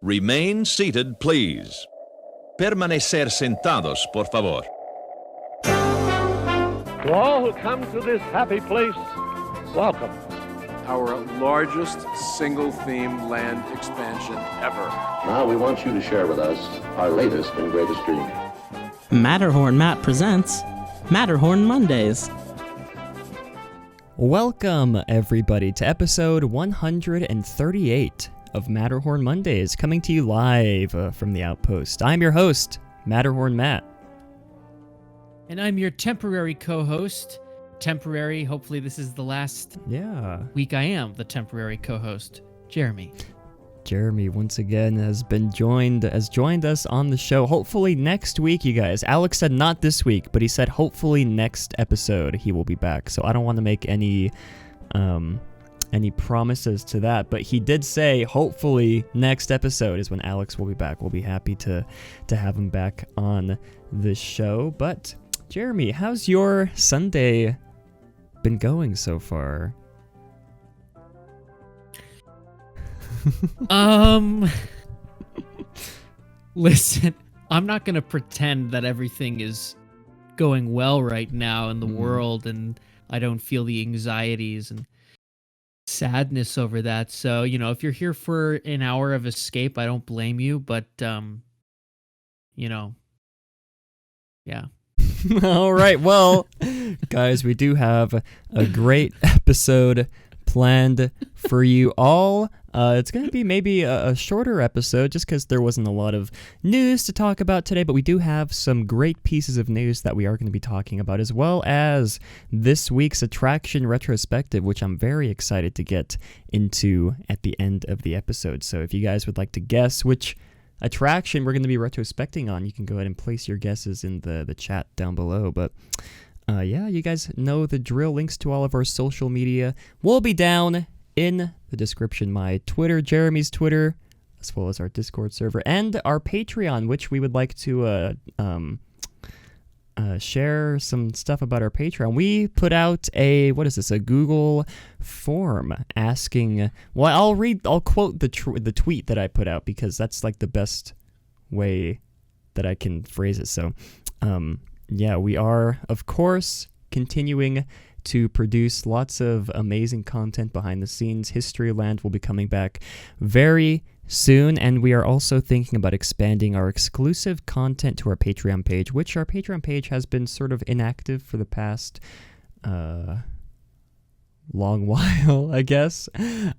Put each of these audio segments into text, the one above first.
Remain seated, please. Permanecer sentados, por favor. To all who come to this happy place, welcome. Our largest single-theme land expansion ever. Now we want you to share with us our latest and greatest dream. Matterhorn Matt presents Matterhorn Mondays. Welcome, everybody, to episode 138 of Matterhorn Mondays, coming to you live from the Outpost. I'm your host, Matterhorn Matt. And I'm your temporary co-host. Temporary, hopefully this is the last week I am the temporary co-host, Jeremy. Jeremy, once again, has joined us on the show. Hopefully next week, you guys. Alex said not this week, but he said hopefully next episode he will be back. So I don't want to make any promises to that, but he did say hopefully next episode is when Alex will be back. We'll be happy to have him back on the show. But Jeremy, how's your Sunday been going so far? Listen, I'm not going to pretend that everything is going well right now in the world and I don't feel the anxieties and sadness over that. So, if you're here for an hour of escape, I don't blame you, but, yeah. All right. Well, guys, we do have a great episode planned for you all. It's going to be maybe a shorter episode just because there wasn't a lot of news to talk about today, but we do have some great pieces of news that we are going to be talking about, as well as this week's Attraction Retrospective, which I'm very excited to get into at the end of the episode. So if you guys would like to guess which attraction we're going to be retrospecting on, you can go ahead and place your guesses in the chat down below. But you guys know the drill. Links to all of our social media will be down in the description. My Twitter, Jeremy's Twitter, as well as our Discord server and our Patreon, which we would like to share some stuff about our Patreon. We put out a Google form asking. Well, I'll quote the tweet that I put out because that's like the best way that I can phrase it. So, we are of course continuing to produce lots of amazing content behind the scenes. Historyland will be coming back very soon, and we are also thinking about expanding our exclusive content to our Patreon page, which our Patreon page has been sort of inactive for the past long while, I guess.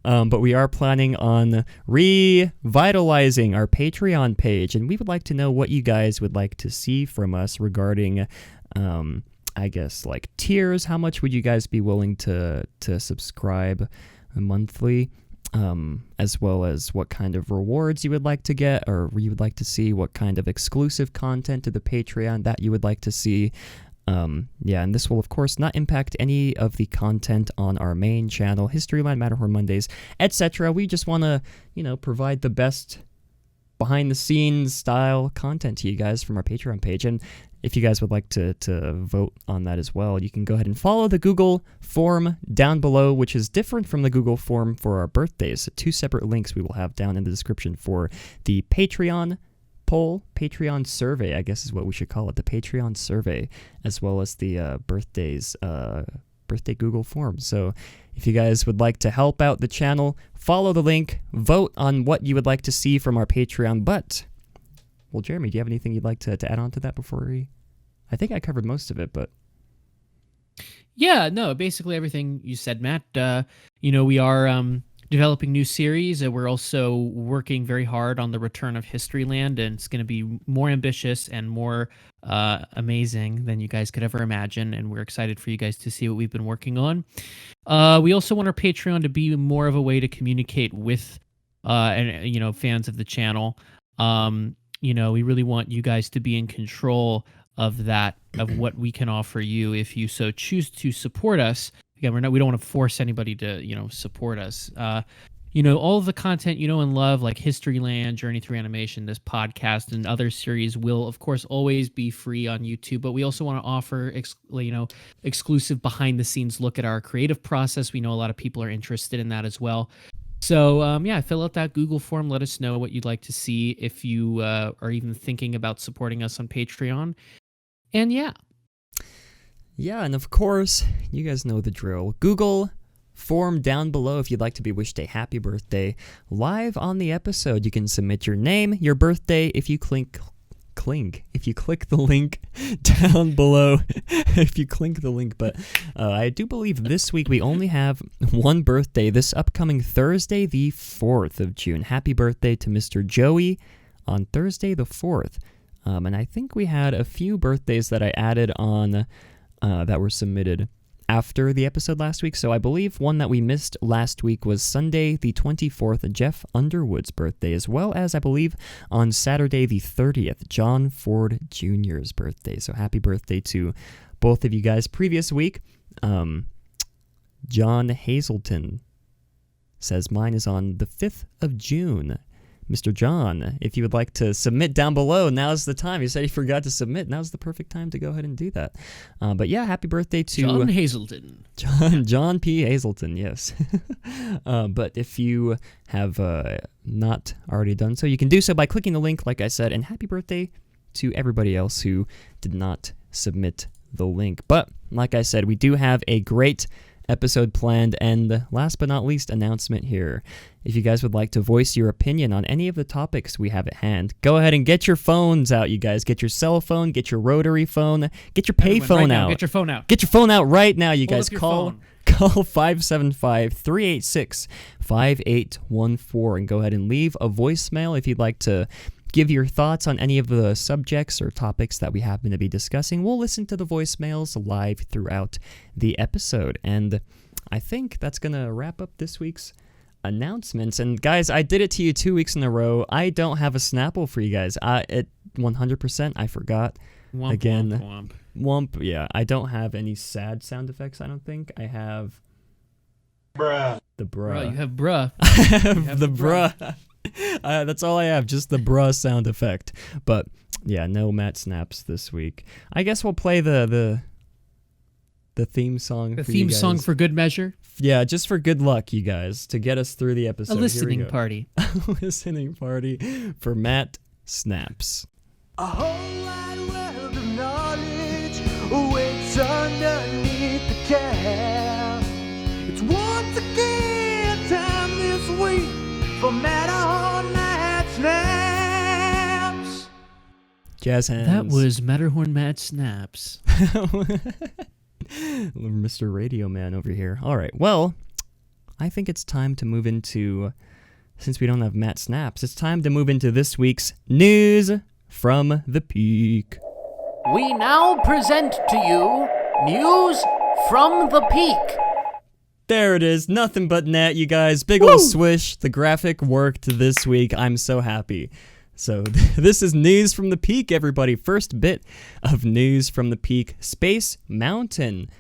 But we are planning on revitalizing our Patreon page, and we would like to know what you guys would like to see from us regarding I guess like tiers. How much would you guys be willing to subscribe monthly, as well as what kind of rewards you would like to get, or you would like to see, what kind of exclusive content to the Patreon that you would like to see. And this will of course not impact any of the content on our main channel, Historyland, Matterhorn Mondays, etc. We just want to, provide the best behind the scenes style content to you guys from our Patreon page. And if you guys would like to vote on that as well, you can go ahead and follow the Google form down below, which is different from the Google form for our birthdays. So 2 separate links we will have down in the description for the Patreon poll, Patreon survey, I guess is what we should call it, the Patreon survey, as well as the birthday Google form. So if you guys would like to help out the channel, follow the link, vote on what you would like to see from our Patreon. But, well, Jeremy, do you have anything you'd like to add on to that before we... I think I covered most of it, but... Yeah, no, basically everything you said, Matt. We are developing new series, and we're also working very hard on the return of Historyland, and it's going to be more ambitious and more amazing than you guys could ever imagine, and we're excited for you guys to see what we've been working on. We also want our Patreon to be more of a way to communicate with fans of the channel. We really want you guys to be in control of that, of what we can offer you if you so choose to support us. Again, we don't want to force anybody to, support us. All of the content and love, like Historyland, Journey Through Animation, this podcast, and other series will, of course, always be free on YouTube. But we also want to offer, exclusive behind-the-scenes look at our creative process. We know a lot of people are interested in that as well. So, yeah, fill out that Google form. Let us know what you'd like to see if you are even thinking about supporting us on Patreon. And yeah. Yeah, and of course, you guys know the drill. Google form down below if you'd like to be wished a happy birthday live on the episode. You can submit your name, your birthday, if you click the link down below. If you click the link, but I do believe this week we only have one birthday, this upcoming Thursday, the 4th of June. Happy birthday to Mr. Joey on Thursday the 4th. And I think we had a few birthdays that I added on that were submitted after the episode last week. So I believe one that we missed last week was Sunday the 24th, Jeff Underwood's birthday, as well as I believe on Saturday the 30th, John Ford Jr.'s birthday. So happy birthday to both of you guys. Previous week, John Hazelton says mine is on the 5th of June. Mr. John, if you would like to submit down below, now's the time. You said you forgot to submit. Now's the perfect time to go ahead and do that. But yeah, happy birthday to John Hazelton. John P. Hazelton, yes. But if you have not already done so, you can do so by clicking the link, like I said. And happy birthday to everybody else who did not submit the link. But like I said, we do have a great episode planned, and last but not least, announcement here. If you guys would like to voice your opinion on any of the topics we have at hand, go ahead and get your phones out, you guys. Get your cell phone, get your rotary phone, get your pay phone out. Get your phone out. Get your phone out right now, you guys. Up your Call phone. 575-386-5814 and go ahead and leave a voicemail if you'd like to give your thoughts on any of the subjects or topics that we happen to be discussing. We'll listen to the voicemails live throughout the episode. And I think that's going to wrap up this week's announcements. And guys, I did it to you 2 weeks in a row. I don't have a Snapple for you guys. At 100%, I forgot. Womp, Again, womp, womp. Yeah, I don't have any sad sound effects, I don't think. I have... Bruh. The bruh. Bruh, you have bruh. I have the bruh. That's all I have, just the bruh sound effect. But yeah, no Matt Snaps this week. I guess we'll play the theme song. The for theme you guys. song for good measure. Yeah, just for good luck, you guys, to get us through the episode. A listening party. A listening party for Matt Snaps. A whole wide world of knowledge waits underneath the cap. It's once again time this week for Matterhorn Snaps. Jazz hands. That was Matterhorn Mad Snaps. Mr. Radio Man over here. All right, well, I think it's time to move into, since we don't have Matt Snaps, it's time to move into this week's News from the Peak. We now present to you News from the Peak. There it is, nothing but net, you guys. Big ol' swish. The graphic worked this week. I'm so happy. So this is News from the Peak, everybody. First bit of News from the Peak. Space Mountain.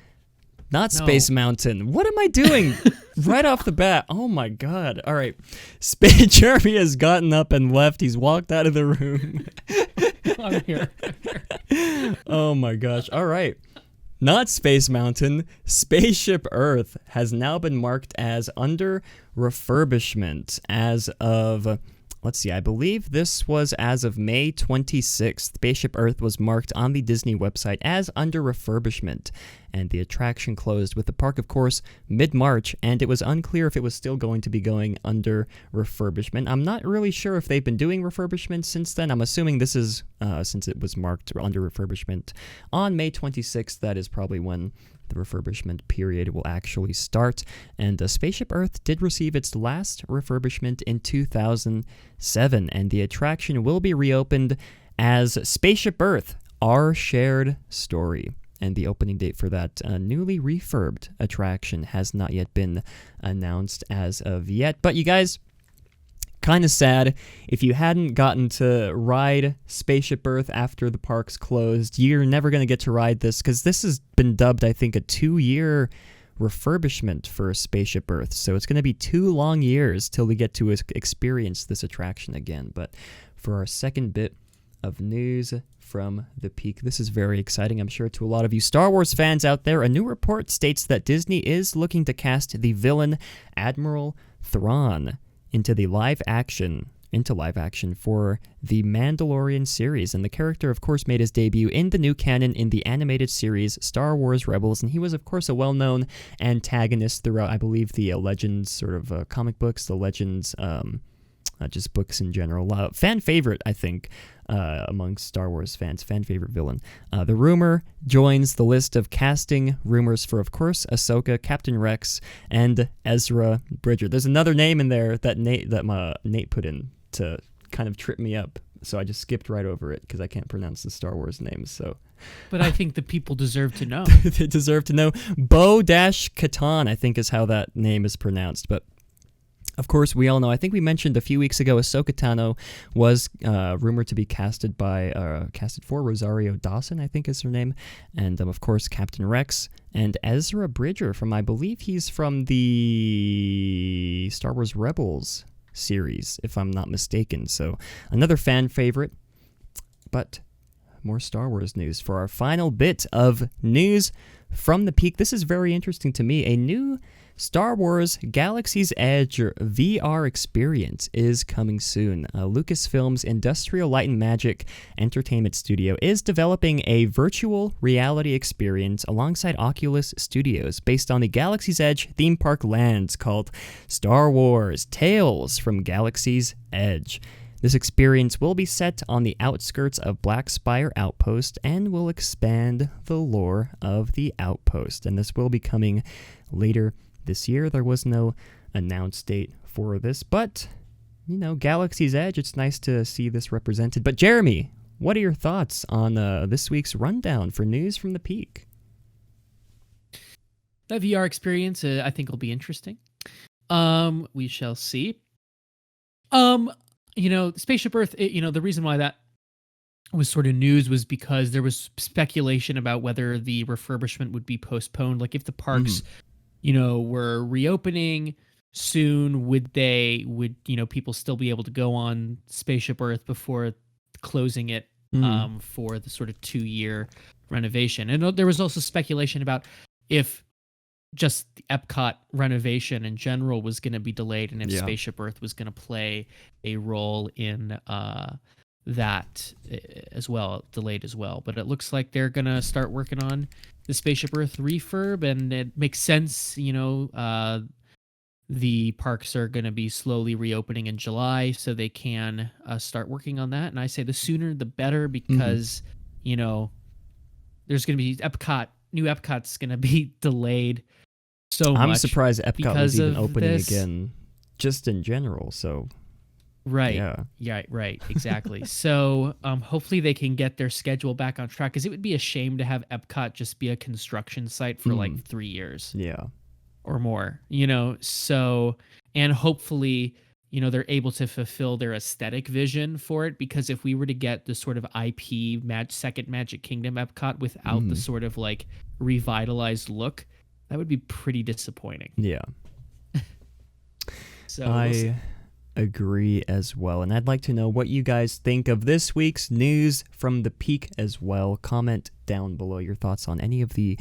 Not Space Mountain. What am I doing? Right off the bat. Oh my god. All right. Jeremy has gotten up and left. He's walked out of the room. I'm here. Oh my gosh. All right. Not Space Mountain. Spaceship Earth has now been marked as under refurbishment as of... Let's see, I believe this was as of May 26th. Spaceship Earth was marked on the Disney website as under refurbishment, and the attraction closed with the park, of course, mid-March, and it was unclear if it was still going to be going under refurbishment. I'm not really sure if they've been doing refurbishment since then. I'm assuming this is, since it was marked under refurbishment on May 26th, that is probably when the refurbishment period will actually start. And Spaceship Earth did receive its last refurbishment in 2007, and the attraction will be reopened as Spaceship Earth, Our Shared Story. And the opening date for that newly refurbed attraction has not yet been announced as of yet. But you guys, kind of sad. If you hadn't gotten to ride Spaceship Earth after the parks closed, you're never going to get to ride this, because this has been dubbed, I think, a 2-year refurbishment for Spaceship Earth. So it's going to be 2 long years till we get to experience this attraction again. But for our second bit of news from the Peak, this is very exciting, I'm sure, to a lot of you Star Wars fans out there. A new report states that Disney is looking to cast the villain Admiral Thrawn into live action for the Mandalorian series. And the character, of course, made his debut in the new canon in the animated series Star Wars Rebels. And he was, of course, a well-known antagonist throughout, I believe, the Legends sort of comic books, the Legends, just books in general. Fan favorite, I think, among Star Wars fans. Fan favorite villain. The rumor joins the list of casting rumors for, of course, Ahsoka, Captain Rex, and Ezra Bridger. There's another name in there that Nate put in to kind of trip me up, so I just skipped right over it because I can't pronounce the Star Wars names. So, but I think the people deserve to know. They deserve to know. Bo-Katan, I think, is how that name is pronounced. But of course, we all know. I think we mentioned a few weeks ago, Ahsoka Tano was rumored to be casted for Rosario Dawson, I think is her name, and of course Captain Rex and Ezra Bridger I believe he's from the Star Wars Rebels series, if I'm not mistaken. So another fan favorite, but more Star Wars news for our final bit of news from the peak. This is very interesting to me. A new Star Wars Galaxy's Edge VR experience is coming soon. Lucasfilm's Industrial Light and Magic Entertainment Studio is developing a virtual reality experience alongside Oculus Studios based on the Galaxy's Edge theme park lands called Star Wars Tales from Galaxy's Edge. This experience will be set on the outskirts of Black Spire Outpost and will expand the lore of the outpost. And this will be coming later this year. There was no announced date for this, but, Galaxy's Edge, it's nice to see this represented. But Jeremy, what are your thoughts on this week's rundown for news from the peak? That VR experience, I think, will be interesting. We shall see. Spaceship Earth, the reason why that was sort of news was because there was speculation about whether the refurbishment would be postponed. Like if the parks, were reopening soon, would people still be able to go on Spaceship Earth before closing it for the sort of 2-year renovation? And there was also speculation about if just the Epcot renovation in general was going to be delayed, and if Spaceship Earth was going to play a role in that as well, delayed as well. But it looks like they're going to start working on the Spaceship Earth refurb, and it makes sense, the parks are going to be slowly reopening in July, so they can start working on that. And I say the sooner the better, because, there's going to be new Epcot's going to be delayed so much. I'm surprised Epcot was even opening again, just in general. So, right, yeah, right, exactly. So, hopefully they can get their schedule back on track, because it would be a shame to have Epcot just be a construction site for like 3 years, or more. So, and hopefully, they're able to fulfill their aesthetic vision for it, because if we were to get the sort of IP second Magic Kingdom Epcot without the sort of like revitalized look, that would be pretty disappointing. Yeah. So I agree as well. And I'd like to know what you guys think of this week's news from the peak as well. Comment down below your thoughts on any of the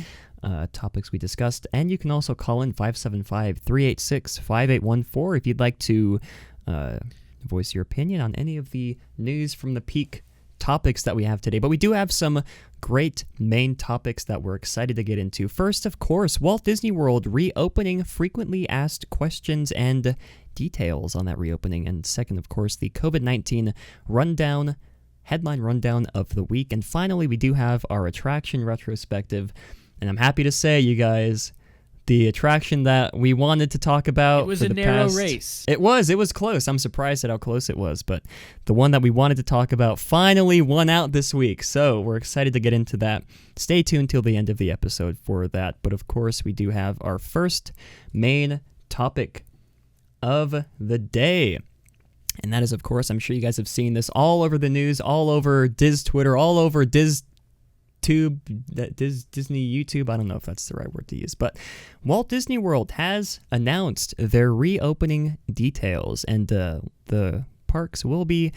topics we discussed. And you can also call in 575-386-5814 if you'd like to voice your opinion on any of the news from the peak topics that we have today. But we do have some great main topics that we're excited to get into. First, of course, Walt Disney World reopening, frequently asked questions and details on that reopening. And second, of course, the COVID-19 headline rundown of the week. And finally, we do have our attraction retrospective. And I'm happy to say, you guys, the attraction that we wanted to talk about. It was a narrow race. It was close. I'm surprised at how close it was, but the one that we wanted to talk about finally won out this week. So we're excited to get into that. Stay tuned till the end of the episode for that. But of course, we do have our first main topic of the day. And that is, of course, I'm sure you guys have seen this all over the news, all over Diz Twitter, all over Disney YouTube. I don't know if that's the right word to use, but Walt Disney World has announced their reopening details, and the parks will begin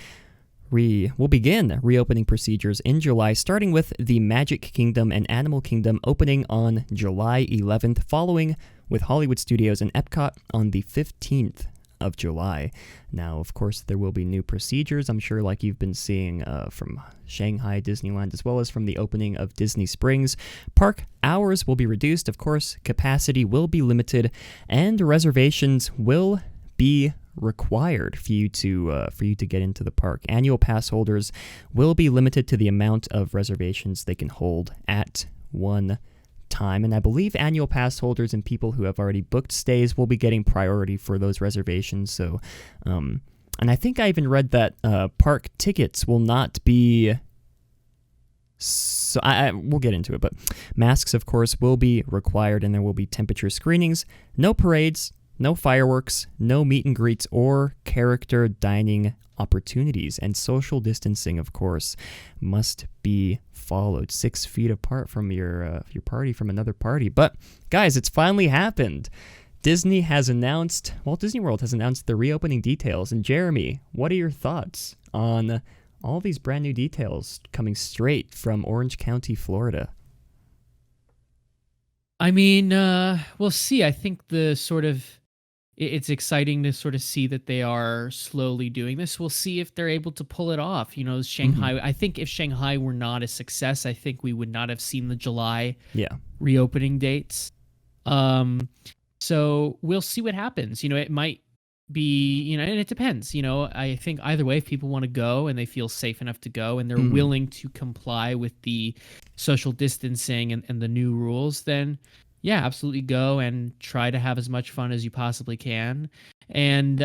reopening procedures in July, starting with the Magic Kingdom and Animal Kingdom opening on July 11th, following with Hollywood Studios and Epcot on the 15th of July. Now, of course, there will be new procedures, I'm sure, like you've been seeing from Shanghai Disneyland, as well as from the opening of Disney Springs. Park hours will be reduced, of course, capacity will be limited, and reservations will be required for you to get into the park. Annual pass holders will be limited to the amount of reservations they can hold at one time, and I believe annual pass holders and people who have already booked stays will be getting priority for those reservations. So, and I think I even read that park tickets will not be. So we'll get into it, but masks, of course, will be required, and there will be temperature screenings. No parades. No fireworks, no meet and greets or character dining opportunities, and social distancing, of course, must be followed. 6 feet apart from your party from another party. But guys, it's finally happened. Walt Disney World has announced the reopening details. And Jeremy, what are your thoughts on all these brand new details coming straight from Orange County, Florida? I mean, we'll see. I think it's exciting to sort of see that they are slowly doing this. We'll see if they're able to pull it off. You know, Shanghai, I think if Shanghai were not a success, I think we would not have seen the July reopening dates. So we'll see what happens. You know, it might be, you know, and it depends. You know, I think either way, if people want to go and they feel safe enough to go and they're willing to comply with the social distancing and the new rules, then yeah, absolutely go and try to have as much fun as you possibly can. And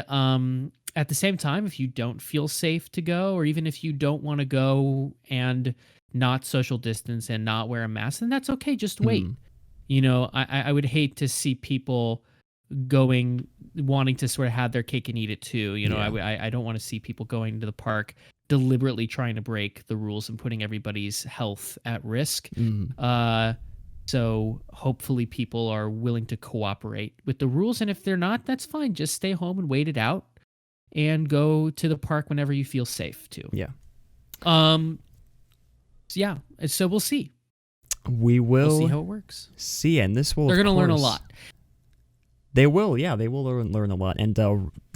at the same time, if you don't feel safe to go, or even if you don't want to go and not social distance and not wear a mask, then that's okay. Just wait. You know, I would hate to see people wanting to sort of have their cake and eat it too. You know, I don't want to see people going to the park deliberately trying to break the rules and putting everybody's health at risk. So hopefully people are willing to cooperate with the rules. And if they're not, that's fine. Just stay home and wait it out and go to the park whenever you feel safe to. Yeah. So we'll see. We'll see how it works. See, and this will. They're going to learn a lot. They will, yeah, they will learn a lot. And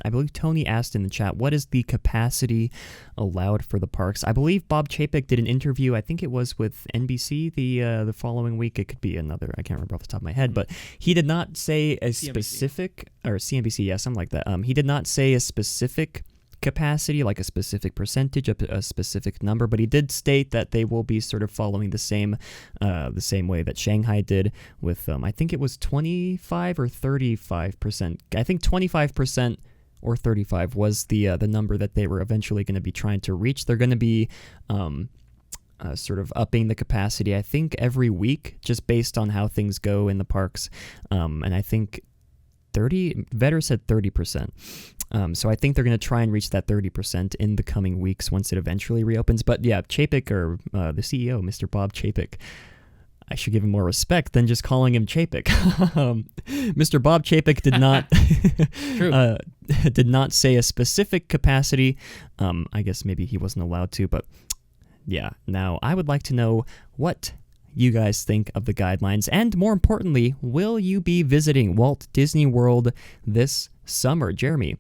I believe Tony asked in the chat, what is the capacity allowed for the parks? I believe Bob Chapek did an interview, I think it was with NBC the following week. It could be another, I can't remember off the top of my head, but he did not say a specific, or CNBC, yeah, something like that. He did not say a specific capacity, like a specific percentage, a specific number, but he did state that they will be sort of following the same way that Shanghai did with I think it was 25 or 35%. I think 25% or 35 was the number that they were eventually going to be trying to reach. They're going to be sort of upping the capacity, I think, every week, just based on how things go in the parks. And I think Vetter said 30%. So I think they're going to try and reach that 30% in the coming weeks once it eventually reopens. But yeah, Chapek, or the CEO, Mr. Bob Chapek, I should give him more respect than just calling him Chapek. Mr. Bob Chapek did not did not say a specific capacity. I guess maybe he wasn't allowed to, but yeah. Now, I would like to know what you guys think of the guidelines, and more importantly, will you be visiting Walt Disney World this summer? Jeremy,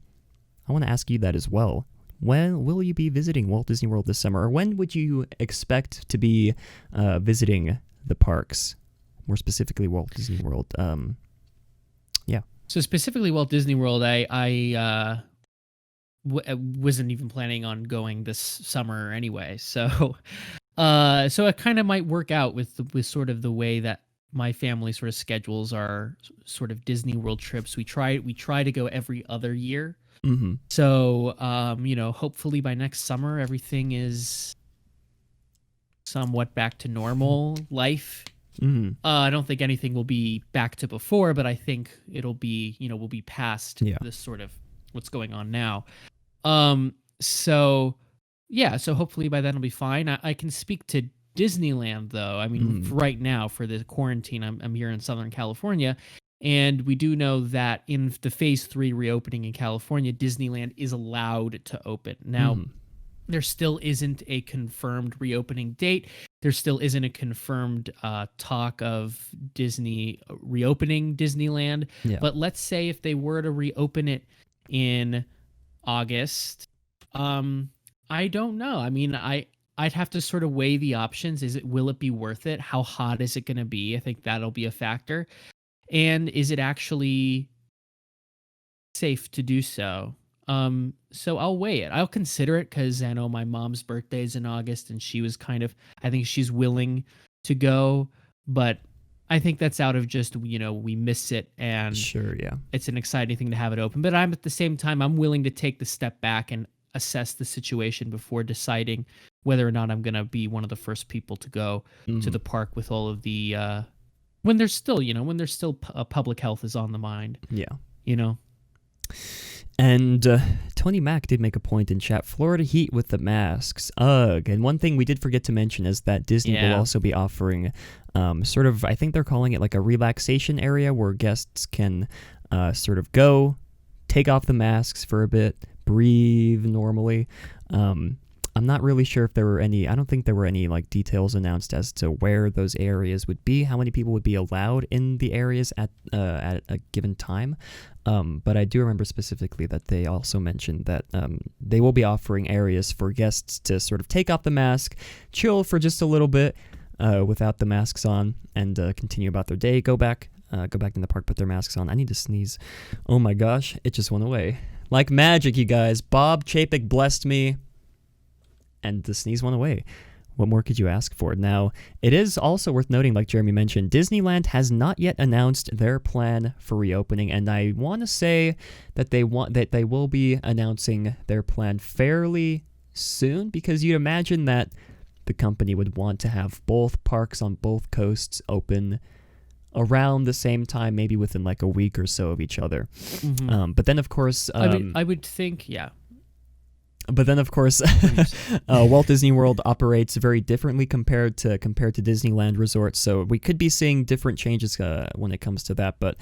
I want to ask you that as well. When will you be visiting Walt Disney World this summer, or when would you expect to be visiting the parks, more specifically Walt Disney World? Yeah. So specifically Walt Disney World, I wasn't even planning on going this summer anyway, so it kind of might work out with sort of the way that my family sort of schedules our sort of Disney World trips. We try to go every other year. So, you know, hopefully by next summer, everything is somewhat back to normal life. I don't think anything will be back to before, but I think it'll be, you know, we'll be past this sort of what's going on now. So hopefully by then it'll be fine. I can speak to Disneyland though. I mean, right now for the quarantine, I'm here in Southern California, and we do know that in the phase 3 reopening in California, Disneyland is allowed to open. Now, there still isn't a confirmed reopening date. There still isn't a confirmed talk of Disney reopening Disneyland. Yeah. But let's say if they were to reopen it in August. I don't know. I mean, I'd have to sort of weigh the options. Will it be worth it? How hot is it going to be? I think that'll be a factor. And is it actually safe to do so? So I'll weigh it. I'll consider it because I know my mom's birthday is in August and she was I think she's willing to go, but I think that's out of just, we miss it and Sure, yeah. it's an exciting thing to have it open. But I'm at the same time, I'm willing to take the step back and assess the situation before deciding whether or not I'm going to be one of the first people to go to the park with all of the, when there's still, public health is on the mind. Yeah. And Tony Mack did make a point in chat, Florida heat with the masks. Ugh. And one thing we did forget to mention is that Disney will also be offering sort of, I think they're calling it like a relaxation area where guests can sort of go, take off the masks for a bit, breathe normally. I'm not really sure if there were any, I don't think there were any like details announced as to where those areas would be, how many people would be allowed in the areas at a given time. But I do remember specifically that they also mentioned that they will be offering areas for guests to sort of take off the mask, chill for just a little bit without the masks on, and continue about their day, go back in the park, put their masks on. I need to sneeze. Oh my gosh, it just went away. Like magic, you guys. Bob Chapek blessed me, and the sneeze went away. What more could you ask for? Now, it is also worth noting, like Jeremy mentioned, Disneyland has not yet announced their plan for reopening, and I want to say that they will be announcing their plan fairly soon, because you'd imagine that the company would want to have both parks on both coasts open around the same time, maybe within like a week or so of each other. But then, of course, I would think, yeah. But then, of course, Walt Disney World operates very differently compared to Disneyland Resort, so we could be seeing different changes when it comes to that. But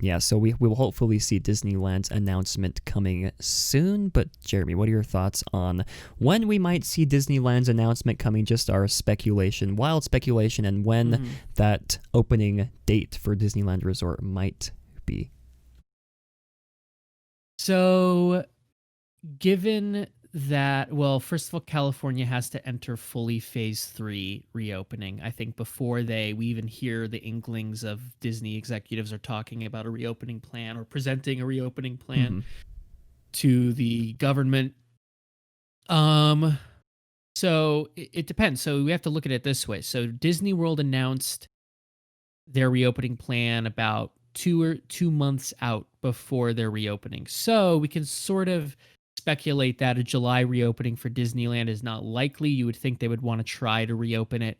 yeah, so we will hopefully see Disneyland's announcement coming soon. But Jeremy, what are your thoughts on when we might see Disneyland's announcement coming? Just our speculation, wild speculation, and when that opening date for Disneyland Resort might be. So, given that, well, first of all, California has to enter fully phase 3 reopening. I think before we even hear the inklings of Disney executives are talking about a reopening plan or presenting a reopening plan to the government. So it depends. So we have to look at it this way. So Disney World announced their reopening plan about 2 months out before their reopening. So we can sort of speculate that a July reopening for Disneyland is not likely. You would think they would want to try to reopen it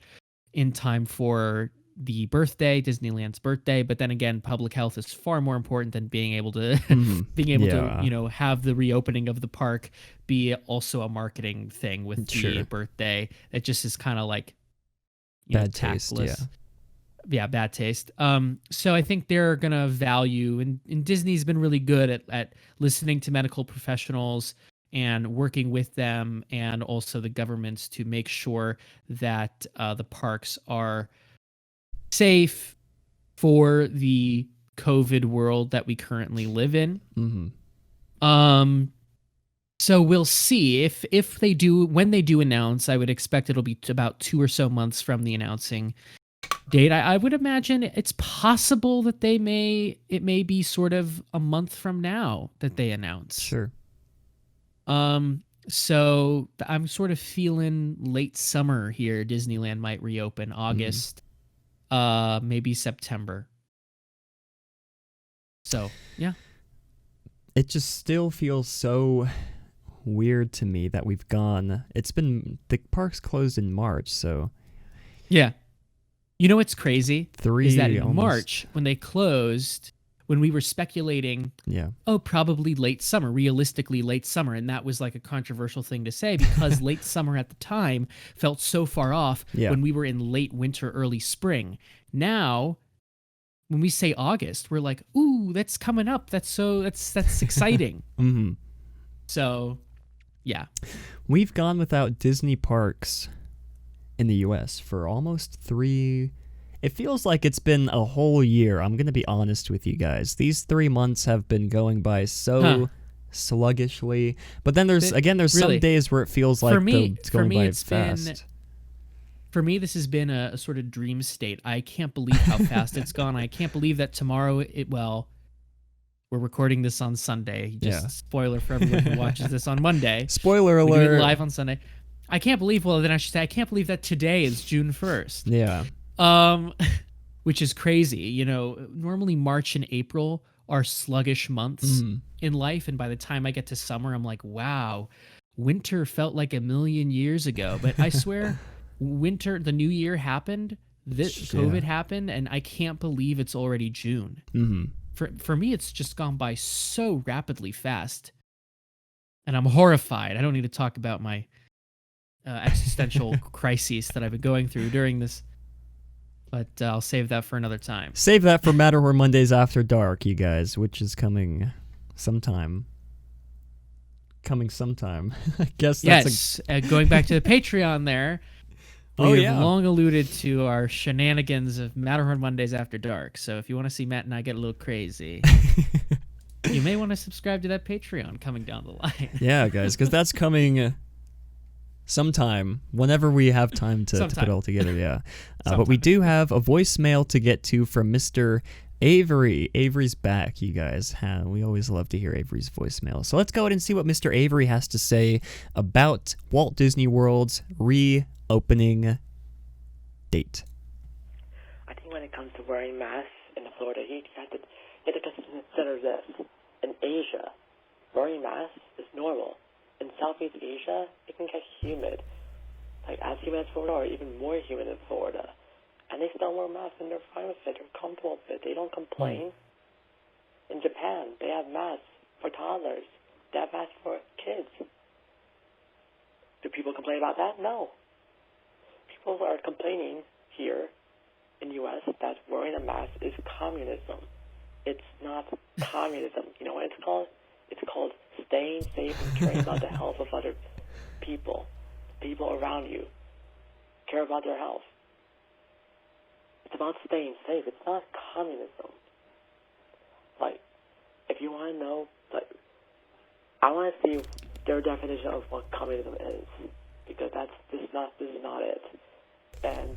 in time for the birthday, Disneyland's birthday. But then again, public health is far more important than being able to to have the reopening of the park be also a marketing thing with the birthday. It just is kind of like bad tactless. taste. Yeah, bad taste. So I think they're gonna value, and Disney's been really good at listening to medical professionals and working with them, and also the governments to make sure that the parks are safe for the COVID world that we currently live in. So we'll see if they do, when they do announce. I would expect it'll be about 2 or so months from the announcing date. I would imagine it's possible that it may be sort of a month from now that they announce. Sure. So I'm sort of feeling late summer here. Disneyland might reopen August, maybe September. So yeah, it just still feels so weird to me that we've gone. The park's closed in March, so yeah. You know what's crazy? Is that in almost. March, when they closed, when we were speculating, probably late summer, realistically late summer, and that was like a controversial thing to say because late summer at the time felt so far off when we were in late winter, early spring. Now, when we say August, we're like, ooh, that's coming up. That's exciting. So, yeah. We've gone without Disney parks in the U.S. for almost 3. It feels like it's been a whole year. I'm going to be honest with you guys. These 3 months have been going by so sluggishly. But then there's really? some days where it feels like it's going by it's fast. For me, this has been a sort of dream state. I can't believe how fast it's gone. I can't believe that tomorrow, we're recording this on Sunday. Spoiler for everyone who watches this on Monday. Spoiler We do alert. it live on Sunday. I can't believe, then I should say, I can't believe that today is June 1st. Yeah. Which is crazy. Normally March and April are sluggish months in life. And by the time I get to summer, I'm like, wow, winter felt like a million years ago. But I swear, the new year happened, COVID happened, and I can't believe it's already June. For me, it's just gone by so rapidly fast. And I'm horrified. I don't need to talk about my existential crises that I've been going through during this, but I'll save that for another time. Save that for Matterhorn Mondays After Dark, you guys, which is coming sometime. I guess that's going back to the Patreon there. We have long alluded to our shenanigans of Matterhorn Mondays After Dark. So if you want to see Matt and I get a little crazy, you may want to subscribe to that Patreon coming down the line. Yeah, guys, because that's coming sometime, whenever we have time to put it all together. Yeah. But we do have a voicemail to get to from Mr. Avery. Avery's back, you guys. We always love to hear Avery's voicemail. So let's go ahead and see what Mr. Avery has to say about Walt Disney World's reopening date. I think when it comes to wearing masks in the Florida heat, you have to consider this. In Asia, wearing masks is normal. In Southeast Asia, it can get humid, like as humid as Florida or even more humid than Florida. And they still wear masks and they're fine with it. They're comfortable with it. They don't complain. In Japan, they have masks for toddlers. They have masks for kids. Do people complain about that? No. People are complaining here in the U.S. that wearing a mask is communism. It's not communism. You know what it's called? It's called staying safe and caring about the health of other people around you. Care about their health. It's about staying safe. It's not communism. Like, if you want to know, I want to see their definition of what communism is, because this is not it. And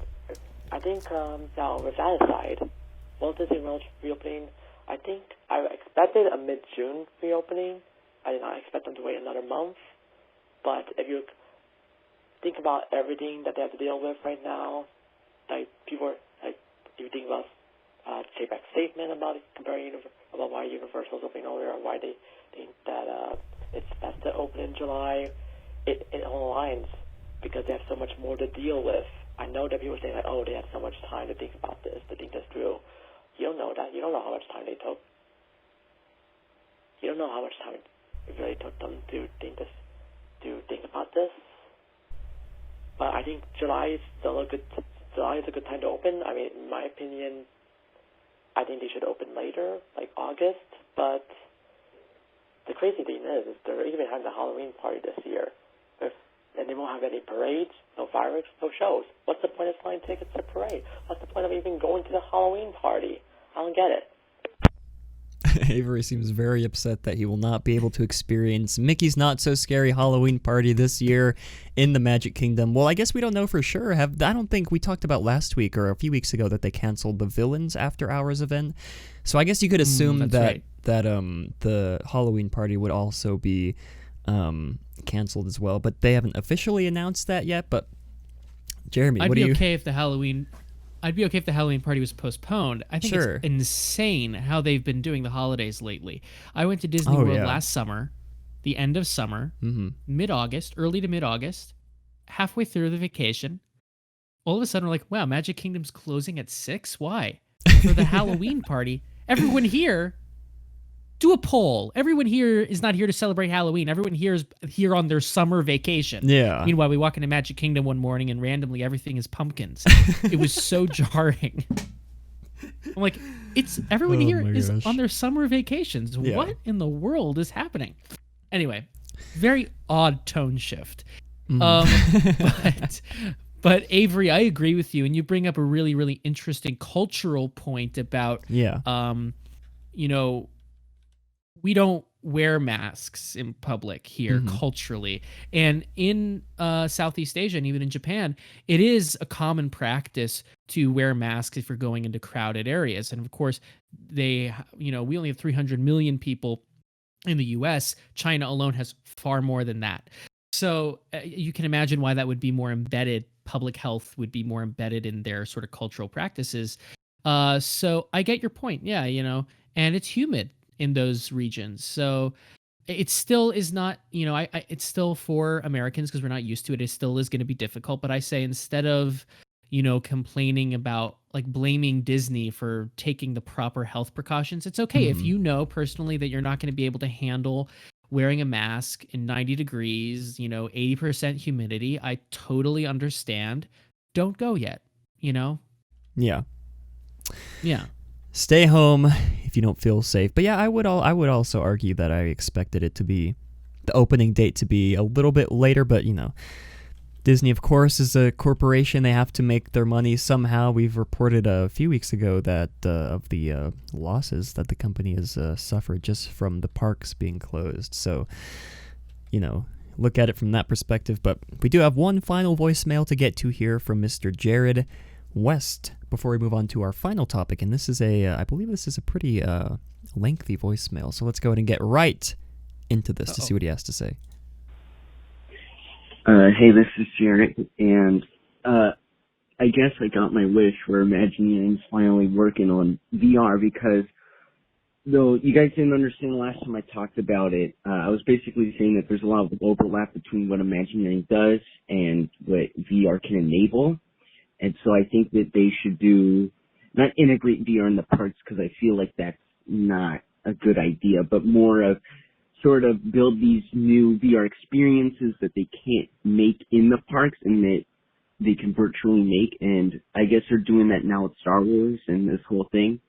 I think now with that aside, Walt Disney World reopening, I think I expected a mid-June reopening. I did not expect them to wait another month. But if you think about everything that they have to deal with right now, if you think about JPEG's statement about about why Universal's opening earlier and why they think that it's best to open in July, it all aligns because they have so much more to deal with. I know that people are saying they had so much time to think about this, to think this through. You don't know that. You don't know how much time they took. You don't know how much time it really took them to think about this. But I think July is a good time to open. I mean, in my opinion, I think they should open later, like August. But the crazy thing is they're even having a Halloween party this year. And they won't have any parades, no fireworks, no shows. What's the point of selling tickets to parade? What's the point of even going to the Halloween party? I don't get it. Avery seems very upset that he will not be able to experience Mickey's Not So Scary Halloween Party this year in the Magic Kingdom. Well, I guess we don't know for sure. I don't think we talked about last week or a few weeks ago that they canceled the Villains After Hours event. So I guess you could assume that the Halloween party would also be canceled as well, but they haven't officially announced that yet. But Jeremy, I'd be okay if the Halloween party was postponed. I think it's insane how they've been doing the holidays lately. I went to Disney World last summer, the end of summer, mid-August, early to mid-August, halfway through the vacation. All of a sudden, we're like, wow, Magic Kingdom's closing at 6? Why? For the Halloween party. Everyone here, do a poll. Everyone here is not here to celebrate Halloween. Everyone here is here on their summer vacation. Yeah. Meanwhile, we walk into Magic Kingdom one morning and randomly everything is pumpkins. It was so jarring. I'm like, everyone here is on their summer vacations. Yeah. What in the world is happening? Anyway, very odd tone shift. But Avery, I agree with you, and you bring up a really, really interesting cultural point about, Yeah. you know, we don't wear masks in public here culturally, and in Southeast Asia and even in Japan, it is a common practice to wear masks if you're going into crowded areas. And of course, we only have 300 million people in the US. China alone has far more than that. So you can imagine why that would be more embedded. Public health would be more embedded in their sort of cultural practices. So I get your point. Yeah, and it's humid in those regions. So it still is not, it's still for Americans because we're not used to it. It still is going to be difficult. But I say instead of, complaining about like blaming Disney for taking the proper health precautions, it's okay if you know personally that you're not going to be able to handle wearing a mask in 90 degrees, 80% humidity. I totally understand. Don't go yet, Yeah. Yeah. Stay home if you don't feel safe. But yeah, I would also argue that I expected it to be the opening date to be a little bit later, but Disney, of course, is a corporation. They have to make their money somehow. We've reported a few weeks ago that of the losses that the company has suffered just from the parks being closed. So, look at it from that perspective. But we do have one final voicemail to get to here from Mr. Jared West before we move on to our final topic. And this is I believe this is a pretty lengthy voicemail. So let's go ahead and get right into this to see what he has to say. Hey, this is Jared, and I guess I got my wish where Imagineering's finally working on VR, because though you guys didn't understand the last time I talked about it, I was basically saying that there's a lot of overlap between what Imagineering does and what VR can enable. And so I think that they should not integrate VR in the parks, because I feel like that's not a good idea, but more of sort of build these new VR experiences that they can't make in the parks and that they can virtually make. And I guess they're doing that now with Star Wars and this whole thing.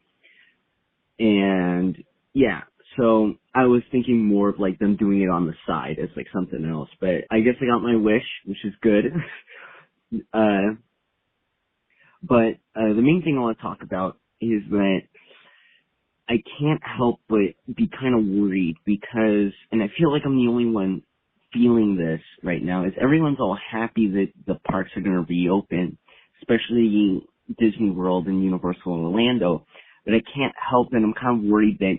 And yeah, so I was thinking more of like them doing it on the side as like something else, but I guess I got my wish, which is good. But the main thing I want to talk about is that I can't help but be kind of worried because, and I feel like I'm the only one feeling this right now, is everyone's all happy that the parks are going to reopen, especially Disney World and Universal Orlando. But I can't help that I'm kind of worried that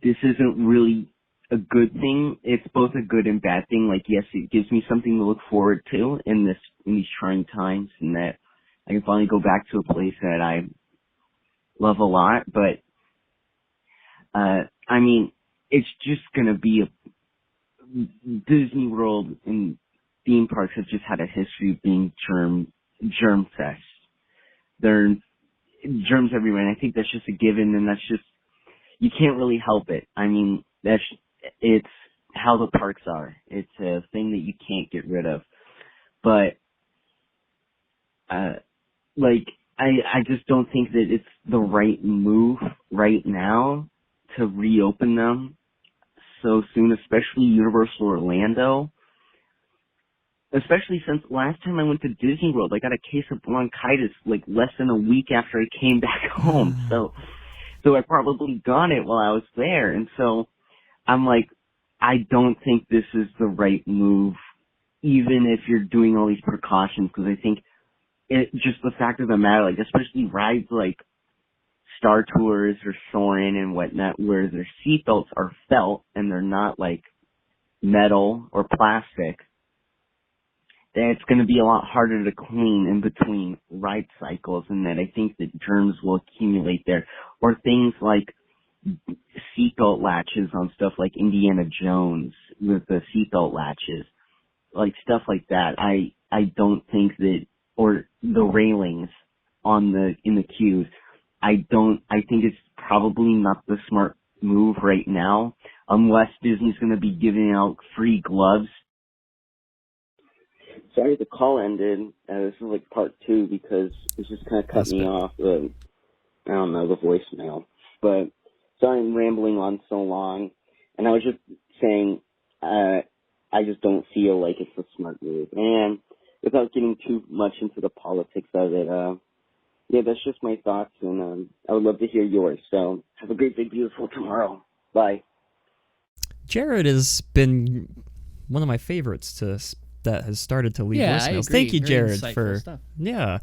this isn't really a good thing. It's both a good and bad thing. Like, yes, it gives me something to look forward to in these trying times, and that I can finally go back to a place that I love a lot. But I mean, it's just gonna be Disney World and theme parks have just had a history of being germ fest. There are germs everywhere, and I think that's just a given, and that's just, you can't really help it. I mean, it's how the parks are. It's a thing that you can't get rid of. But, I just don't think that it's the right move right now to reopen them so soon, especially Universal Orlando. Especially since last time I went to Disney World, I got a case of bronchitis like less than a week after I came back home. So I probably got it while I was there. And so I'm like, I don't think this is the right move, even if you're doing all these precautions, because I think just the fact of the matter, like, especially rides like Star Tours or Soarin' and whatnot, where their seatbelts are felt and they're not like metal or plastic, that it's going to be a lot harder to clean in between ride cycles, and that I think that germs will accumulate there. Or things like seatbelt latches on stuff like Indiana Jones with the seatbelt latches, like stuff like that. I don't think that, or the railings in the queues. I think it's probably not the smart move right now, unless Disney's going to be giving out free gloves. Sorry the call ended. This is like part 2 because it's just kind of cut me off. I don't know, the voicemail. But sorry I'm rambling on so long. And I was just saying, I just don't feel like it's a smart move. And the without getting too much into the politics of it, yeah, that's just my thoughts, and I would love to hear yours. So have a great, big, beautiful tomorrow. Bye. Jared has been one of my favorites that has started to leave voicemails. I agree. Thank you, Very Jared, insightful for stuff. yeah.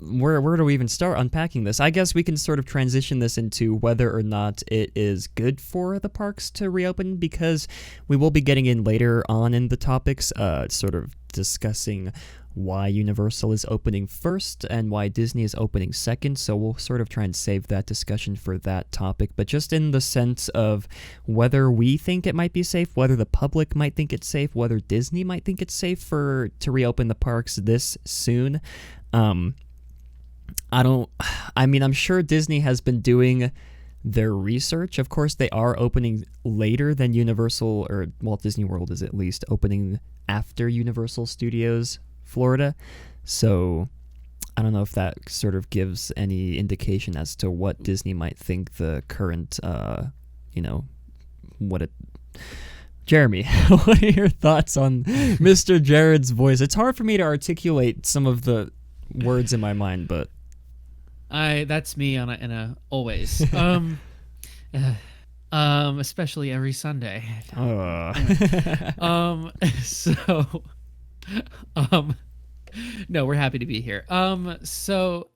Where do we even start unpacking this? I guess we can sort of transition this into whether or not it is good for the parks to reopen, because we will be getting in later on in the topics, sort of discussing why Universal is opening first and why Disney is opening second, so we'll sort of try and save that discussion for that topic. But just in the sense of whether we think it might be safe, whether the public might think it's safe, whether Disney might think it's safe to reopen the parks this soon, I'm sure Disney has been doing their research. Of course, they are opening later than Universal, or Walt Disney World is at least opening after Universal Studios Florida. So I don't know if that sort of gives any indication as to what Disney might think the current, Jeremy, what are your thoughts on Mr. Jared's voice? It's hard for me to articulate some of the words in my mind, but that's me in a always. Especially every Sunday. No, we're happy to be here. So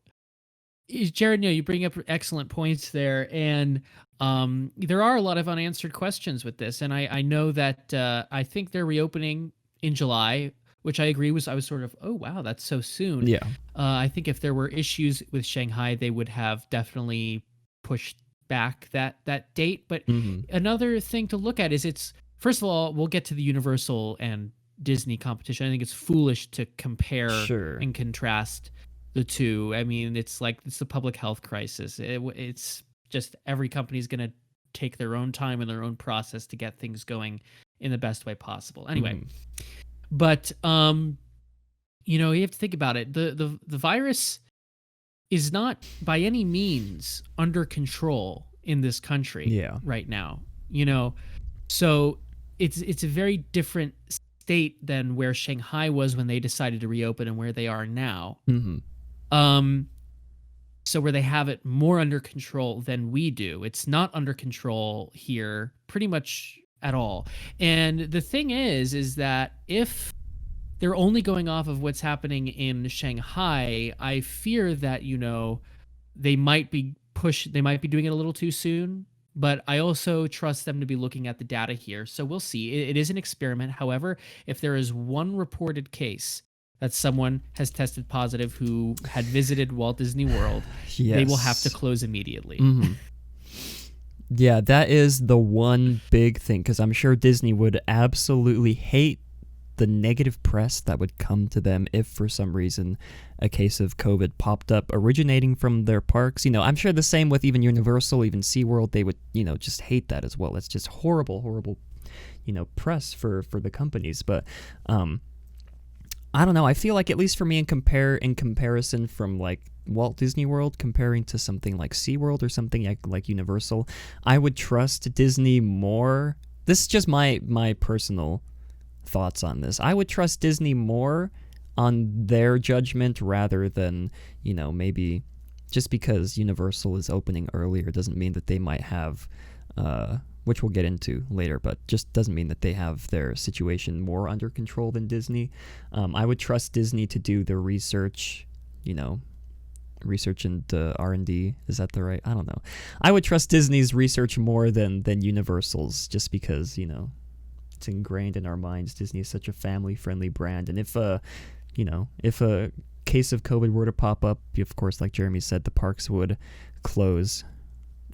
Jared, you bring up excellent points there, and there are a lot of unanswered questions with this, and I know that I think they're reopening in July, which I agree I was sort of, oh wow, that's so soon. Yeah. I think if there were issues with Shanghai, they would have definitely pushed back that date. But another thing to look at is first of all, we'll get to the Universal and Disney competition. I think it's foolish to compare and contrast the two. I mean, it's the public health crisis. It's just every company's going to take their own time and their own process to get things going in the best way possible. Anyway, but you have to think about it. The virus is not by any means under control in this country right now. So it's a very different state than where Shanghai was when they decided to reopen and where they are now. So where they have it more under control than we do. It's not under control here pretty much at all. And the thing is that if they're only going off of what's happening in Shanghai, I fear that, they might be doing it a little too soon. But I also trust them to be looking at the data here. So we'll see. It is an experiment. However, if there is one reported case that someone has tested positive who had visited Walt Disney World, they will have to close immediately. Yeah, that is the one big thing, because I'm sure Disney would absolutely hate the negative press that would come to them if for some reason a case of COVID popped up originating from their parks. I'm sure the same with even Universal, even SeaWorld, they would, just hate that as well. It's just horrible, press for the companies. But I don't know. I feel like, at least for me, in comparison from like Walt Disney World comparing to something like SeaWorld or something like Universal, I would trust Disney more. This is just my personal thoughts on this. I would trust Disney more on their judgment rather than, maybe just because Universal is opening earlier doesn't mean that they might have, which we'll get into later, but just doesn't mean that they have their situation more under control than Disney. I would trust Disney to do their research, research and R&D. Is that the right? I don't know. I would trust Disney's research more than Universal's, just because, it's ingrained in our minds. Disney is such a family-friendly brand, and if a case of COVID were to pop up, of course, like Jeremy said, the parks would close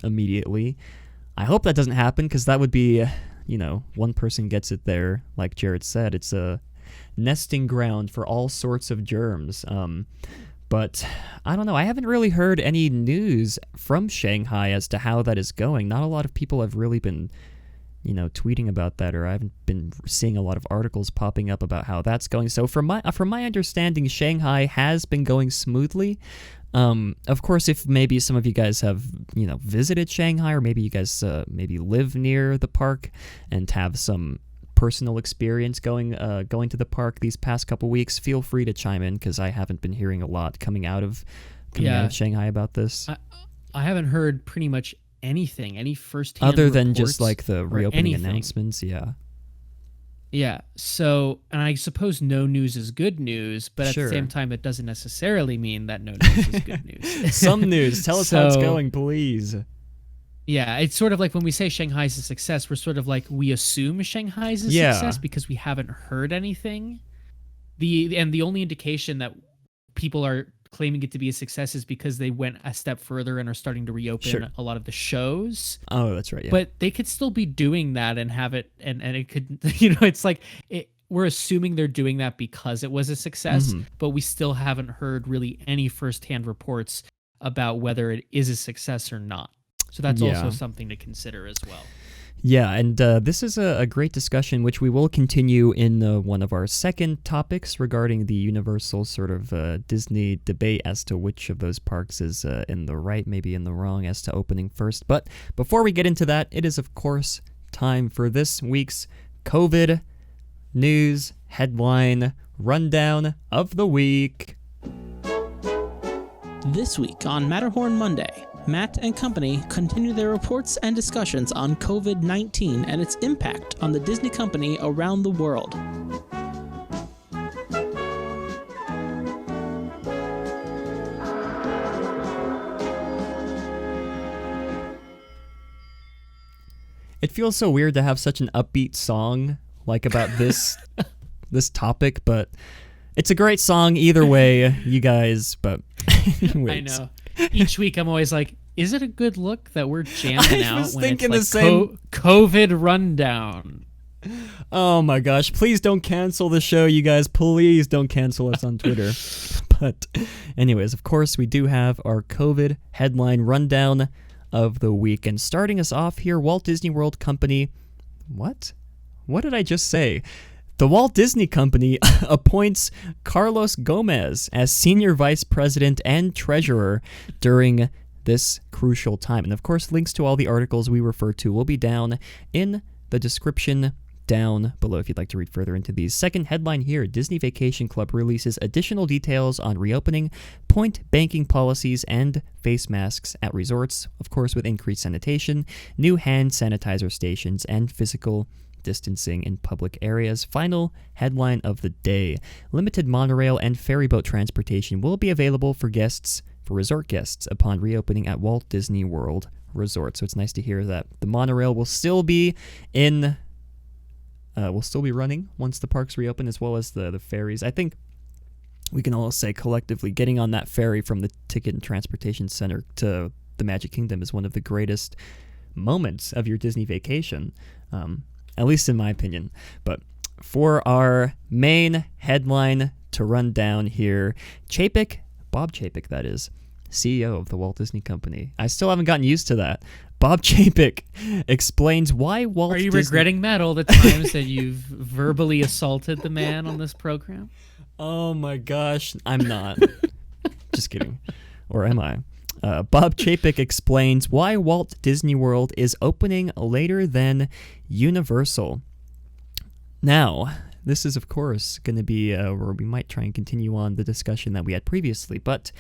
immediately. I hope that doesn't happen, because that would be, one person gets it there. Like Jared said, it's a nesting ground for all sorts of germs. But I don't know. I haven't really heard any news from Shanghai as to how that is going. Not a lot of people have really been tweeting about that, or I haven't been seeing a lot of articles popping up about how that's going. So from my understanding, Shanghai has been going smoothly. Of course, if maybe some of you guys have, visited Shanghai, or maybe you guys maybe live near the park and have some personal experience going to the park these past couple weeks, feel free to chime in, because I haven't been hearing a lot coming out of Shanghai about this. I haven't heard pretty much anything, any firsthand other than reports just like the reopening announcements. Yeah. So, and I suppose no news is good news, but at the same time, it doesn't necessarily mean that no news is good news. Some news. Tell us how it's going, please. Yeah, it's sort of like when we say Shanghai's a success, we're sort of like, we assume Shanghai's a success because we haven't heard anything. The only indication that people are claiming it to be a success is because they went a step further and are starting to reopen a lot of the shows. Oh, that's right. Yeah. But they could still be doing that and have it, and it could, it's like, we're assuming they're doing that because it was a success, but we still haven't heard really any firsthand reports about whether it is a success or not. So that's also something to consider as well. Yeah, and this is a great discussion, which we will continue in one of our second topics regarding the Universal sort of Disney debate as to which of those parks is in the right, maybe in the wrong as to opening first. But before we get into that, it is, of course, time for this week's COVID news headline rundown of the week. This week on Matterhorn Monday, Matt and company continue their reports and discussions on COVID-19 and its impact on the Disney company around the world. It feels so weird to have such an upbeat song like about this this topic, but it's a great song either way, you guys. But anyways. I know. Each week I'm always like, is it a good look that we're jamming out was when thinking it's the like same. COVID rundown? Oh my gosh, please don't cancel the show, you guys. Please don't cancel us on Twitter. But anyways, of course, we do have our COVID headline rundown of the week. And starting us off here, Walt Disney World Company. What did I just say? The Walt Disney Company appoints Carlos Gomez as Senior Vice President and Treasurer during this crucial time. And of course, links to all the articles we refer to will be down in the description down below if you'd like to read further into these. Second headline here, Disney Vacation Club releases additional details on reopening, point banking policies, and face masks at resorts, of course with increased sanitation, new hand sanitizer stations, and physical distancing in public areas. Final headline of the day, limited monorail and ferryboat transportation will be available for resort guests upon reopening at Walt Disney World Resort. So it's nice to hear that the monorail will still be running once the parks reopen, as well as the ferries. I think we can all say collectively getting on that ferry from the Ticket and Transportation Center to the Magic Kingdom is one of the greatest moments of your Disney vacation, at least in my opinion. But for our main headline to run down here, Bob Chapek, that is, CEO of the Walt Disney Company. I still haven't gotten used to that. Bob Chapek explains why Walt Disney... Are you regretting, Matt, all the times that you've verbally assaulted the man on this program? Oh my gosh, I'm not. Just kidding. Or am I? Bob Chapek explains why Walt Disney World is opening later than Universal. Now, this is, of course, going to be where we might try and continue on the discussion that we had previously, but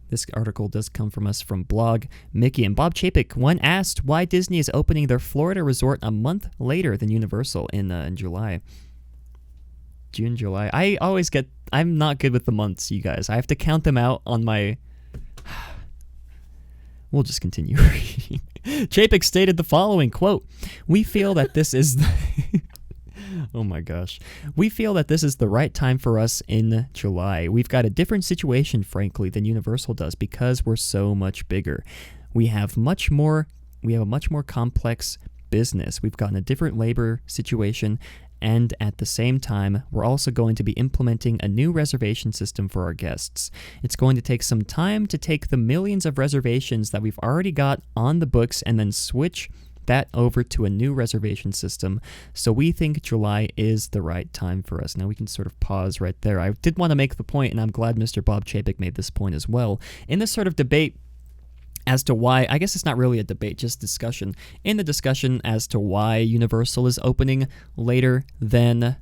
this article does come from us from Blog Mickey. And Bob Chapek, when asked why Disney is opening their Florida resort a month later than Universal in July. June, July. I'm not good with the months, you guys. I have to count them out on my... We'll just continue reading. Chapek stated the following, quote, "We feel that this is the oh my gosh. We feel that this is the right time for us in July. We've got a different situation, frankly, than Universal does because we're so much bigger. We have a much more complex business. We've gotten a different labor situation, and at the same time, we're also going to be implementing a new reservation system for our guests. It's going to take some time to take the millions of reservations that we've already got on the books and then switch that over to a new reservation system. So we think July is the right time for us." Now we can sort of pause right there. I did want to make the point, and I'm glad Mr. Bob Chapek made this point as well. In this sort of debate, as to why, I guess it's not really a debate, just discussion. In the discussion as to why Universal is opening earlier than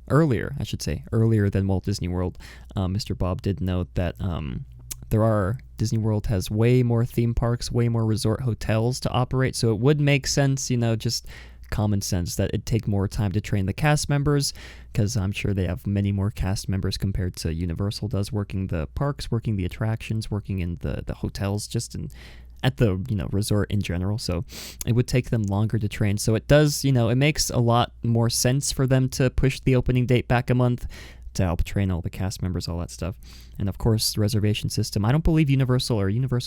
Walt Disney World, Mr. Bob did note that Disney World has way more theme parks, way more resort hotels to operate, so it would make sense, just common sense, that it'd take more time to train the cast members, because I'm sure they have many more cast members compared to Universal does, working the parks, working the attractions, working in the hotels, at the resort in general. So it would take them longer to train. So it does, it makes a lot more sense for them to push the opening date back a month to help train all the cast members, all that stuff. And of course, the reservation system. I don't believe Universal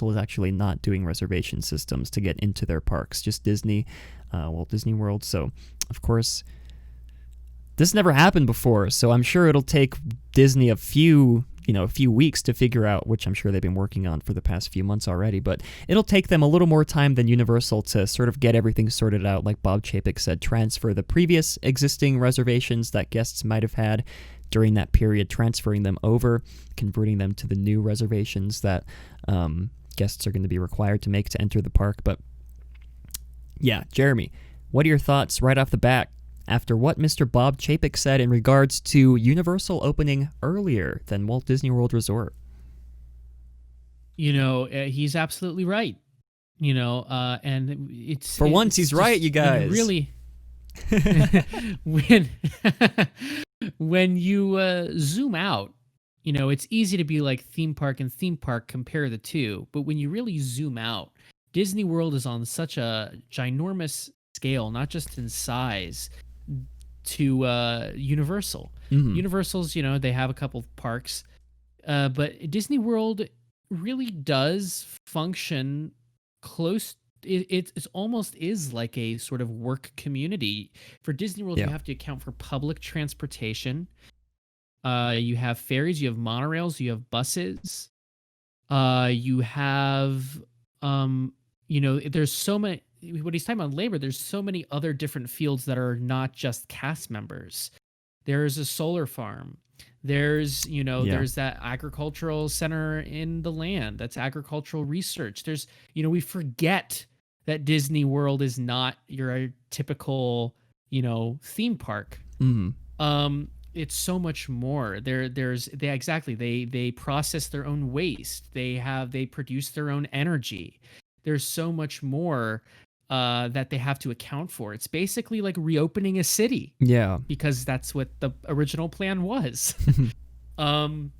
is actually not doing reservation systems to get into their parks, just Disney, Walt Disney World. So of course, this never happened before, so I'm sure it'll take Disney a few weeks to figure out, which I'm sure they've been working on for the past few months already, but it'll take them a little more time than Universal to sort of get everything sorted out, like Bob Chapek said, transfer the previous existing reservations that guests might have had during that period, transferring them over, converting them to the new reservations that guests are going to be required to make to enter the park. But yeah, Jeremy, what are your thoughts right off the bat after what Mr. Bob Chapek said in regards to Universal opening earlier than Walt Disney World Resort? He's absolutely right. And it's for once he's right, you guys. Really, when you zoom out, it's easy to be like theme park and theme park, compare the two. But when you really zoom out, Disney World is on such a ginormous scale, not just in size, to Universal. Mm-hmm. Universal's, they have a couple of parks, but Disney World really does function close. It almost is like a sort of work community. For Disney World, Yeah. You have to account for public transportation. You have ferries, you have monorails, you have buses. You have, there's so many. What he's talking about labor, there's so many other different fields that are not just cast members. There's a solar farm. There's, there's that agricultural center in the land. That's agricultural research. There's, we forget that Disney World is not your typical, theme park. Mm-hmm. It's so much more. They process their own waste. They produce their own energy. There's so much more that they have to account for. It's basically like reopening a city. Yeah. Because that's what the original plan was. And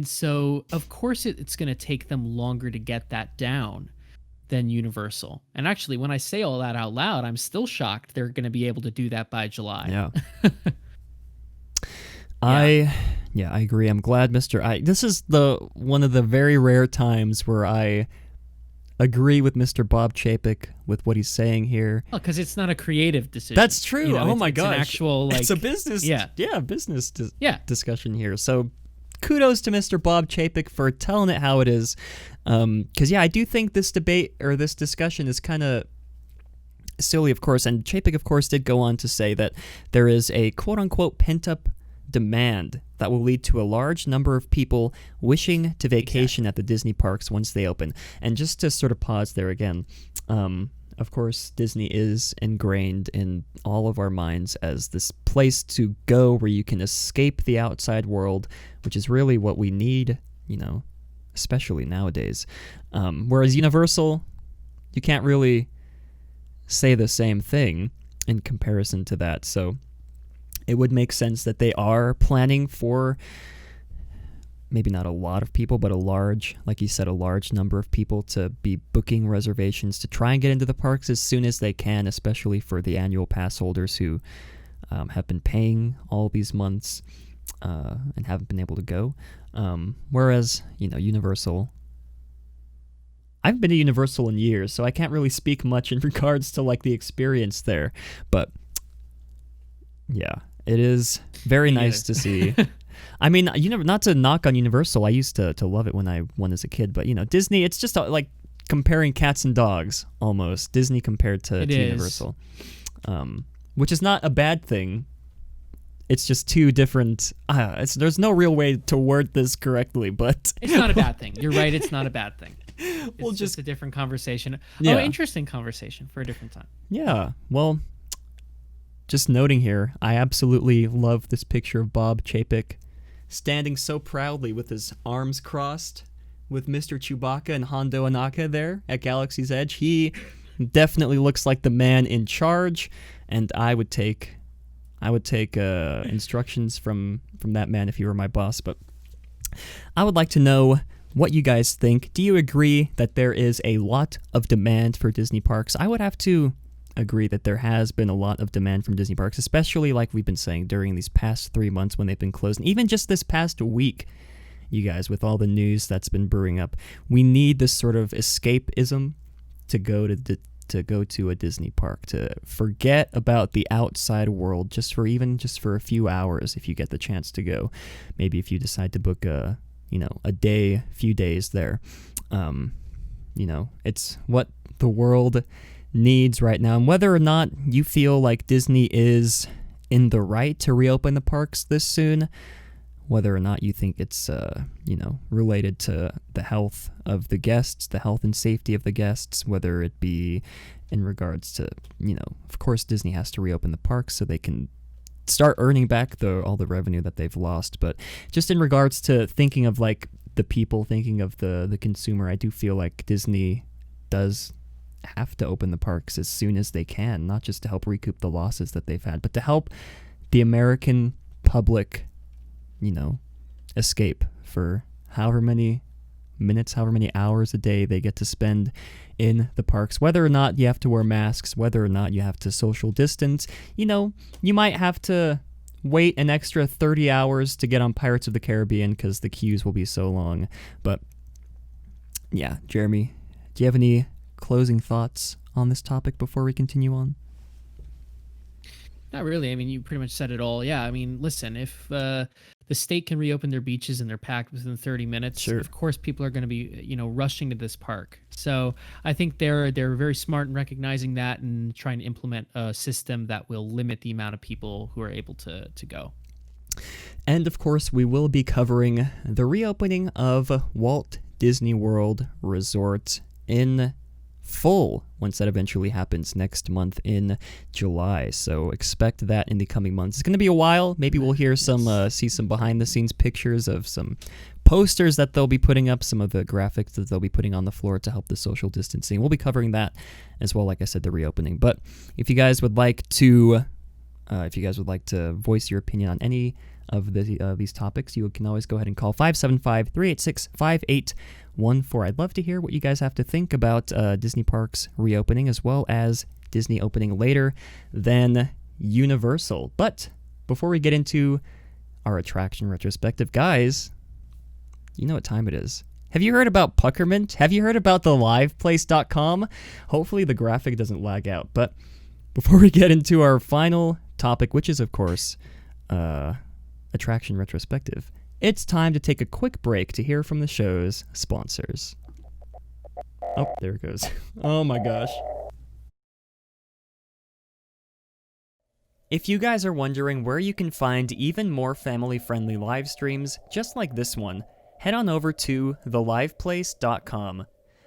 so of course it's going to take them longer to get that down than Universal. And actually, when I say all that out loud, I'm still shocked they're going to be able to do that by July. Yeah. I agree. I'm glad this is one of the very rare times where I agree with Mr. Bob Chapek with what he's saying here. Well, because it's not a creative decision. That's true. Oh my gosh. It's an actual, it's a business. Business discussion here. So kudos to Mr. Bob Chapek for telling it how it is. Because I do think this debate or this discussion is kind of silly, of course. And Chapek, of course, did go on to say that there is a quote unquote pent up demand that will lead to a large number of people wishing to vacation at the Disney parks once they open. And just to sort of pause there again, of course, Disney is ingrained in all of our minds as this place to go where you can escape the outside world, which is really what we need, especially nowadays. Whereas Universal, you can't really say the same thing in comparison to that. So it would make sense that they are planning for maybe not a lot of people, but a large number of people to be booking reservations to try and get into the parks as soon as they can, especially for the annual pass holders who have been paying all these months and haven't been able to go. Whereas, Universal, I haven't been to Universal in years, so I can't really speak much in regards to the experience there. But yeah, it is very nice to see. I mean, not to knock on Universal. I used to love it when I went as a kid, but Disney, it's just like comparing cats and dogs almost. Disney compared to Universal, which is not a bad thing. It's just two different. There's no real way to word this correctly, but it's not a bad thing. You're right. It's not a bad thing. It's just a different conversation. Yeah. Oh, interesting conversation for a different time. Yeah, well, just noting here, I absolutely love this picture of Bob Chapek standing so proudly with his arms crossed with Mr. Chewbacca and Hondo Anaka there at Galaxy's Edge. He definitely looks like the man in charge, and I would take instructions from that man if he were my boss. But I would like to know what you guys think. Do you agree that there is a lot of demand for Disney parks? I would have to agree that there has been a lot of demand from Disney parks, especially like we've been saying during these past 3 months when they've been closed, and even just this past week, you guys, with all the news that's been brewing up. We need this sort of escapism to go to a Disney park, to forget about the outside world just for a few hours if you get the chance to go. Maybe if you decide to book a few days there. It's what the world needs right now. And whether or not you feel like Disney is in the right to reopen the parks this soon, whether or not you think it's related to the health of the guests, the health and safety of the guests, whether it be in regards to, of course Disney has to reopen the parks so they can start earning back all the revenue that they've lost. But just in regards to thinking of like the people, thinking of the consumer, I do feel like Disney does have to open the parks as soon as they can, not just to help recoup the losses that they've had, but to help the American public, escape for however many minutes, however many hours a day they get to spend in the parks, whether or not you have to wear masks, whether or not you have to social distance. You might have to wait an extra 30 hours to get on Pirates of the Caribbean because the queues will be so long. But yeah, Jeremy, do you have any closing thoughts on this topic before we continue on? Not really. I mean, you pretty much said it all. Yeah. I mean, listen, if the state can reopen their beaches and they're packed within 30 minutes, sure, of course, people are going to be, rushing to this park. So I think they're very smart in recognizing that and trying to implement a system that will limit the amount of people who are able to go. And of course, we will be covering the reopening of Walt Disney World Resort in full once that eventually happens next month in July. So expect that in the coming months. It's going to be a while. Maybe we'll hear see some behind the scenes pictures of some posters that they'll be putting up, some of the graphics that they'll be putting on the floor to help the social distancing. We'll be covering that as well, like I said, the reopening. But if you guys would like to voice your opinion on any of these topics, you can always go ahead and call 575-386-5814. I'd love to hear what you guys have to think about Disney parks reopening, as well as Disney opening later than Universal. But before we get into our attraction retrospective, guys, you know what time it is. Have you heard about Puckermint? Have you heard about theliveplace.com? Hopefully the graphic doesn't lag out. But before we get into our final topic, which is, of course, attraction retrospective, it's time to take a quick break to hear from the show's sponsors. Oh, there it goes. Oh my gosh. If you guys are wondering where you can find even more family-friendly live streams just like this one, head on over to theliveplace.com.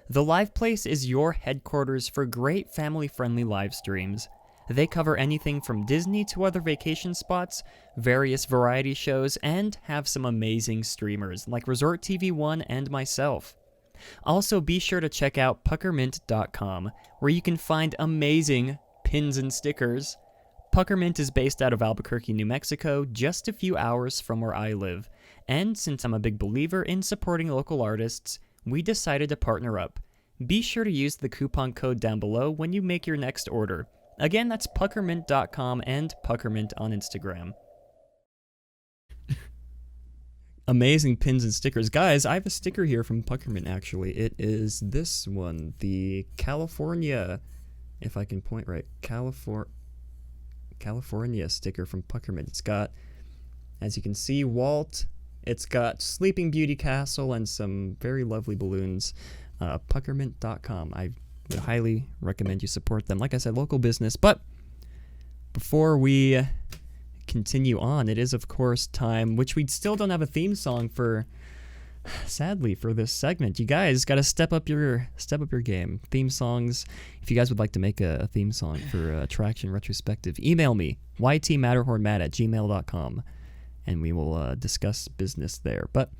The Live Place is your headquarters for great family-friendly live streams. They cover anything from Disney to other vacation spots, various variety shows, and have some amazing streamers like Resort TV 1 and myself. Also, be sure to check out puckermint.com, where you can find amazing pins and stickers. Puckermint is based out of Albuquerque, New Mexico, just a few hours from where I live. And since I'm a big believer in supporting local artists, we decided to partner up. Be sure to use the coupon code down below when you make your next order. Again, that's puckermint.com and puckermint on Instagram. Amazing pins and stickers. Guys, I have a sticker here from Puckermint, actually. It is this one, the California, if I can point right, California sticker from Puckermint. It's got, as you can see, Walt. It's got Sleeping Beauty Castle and some very lovely balloons. Puckermint.com. I would highly recommend you support them. Like I said, local business. But before we continue on, it is, of course, time, which we still don't have a theme song for sadly for this segment. You guys got to step up your game. Theme songs. If you guys would like to make a theme song for Attraction Retrospective, email me ytmatterhornmatt@gmail.com, and we will discuss business there. But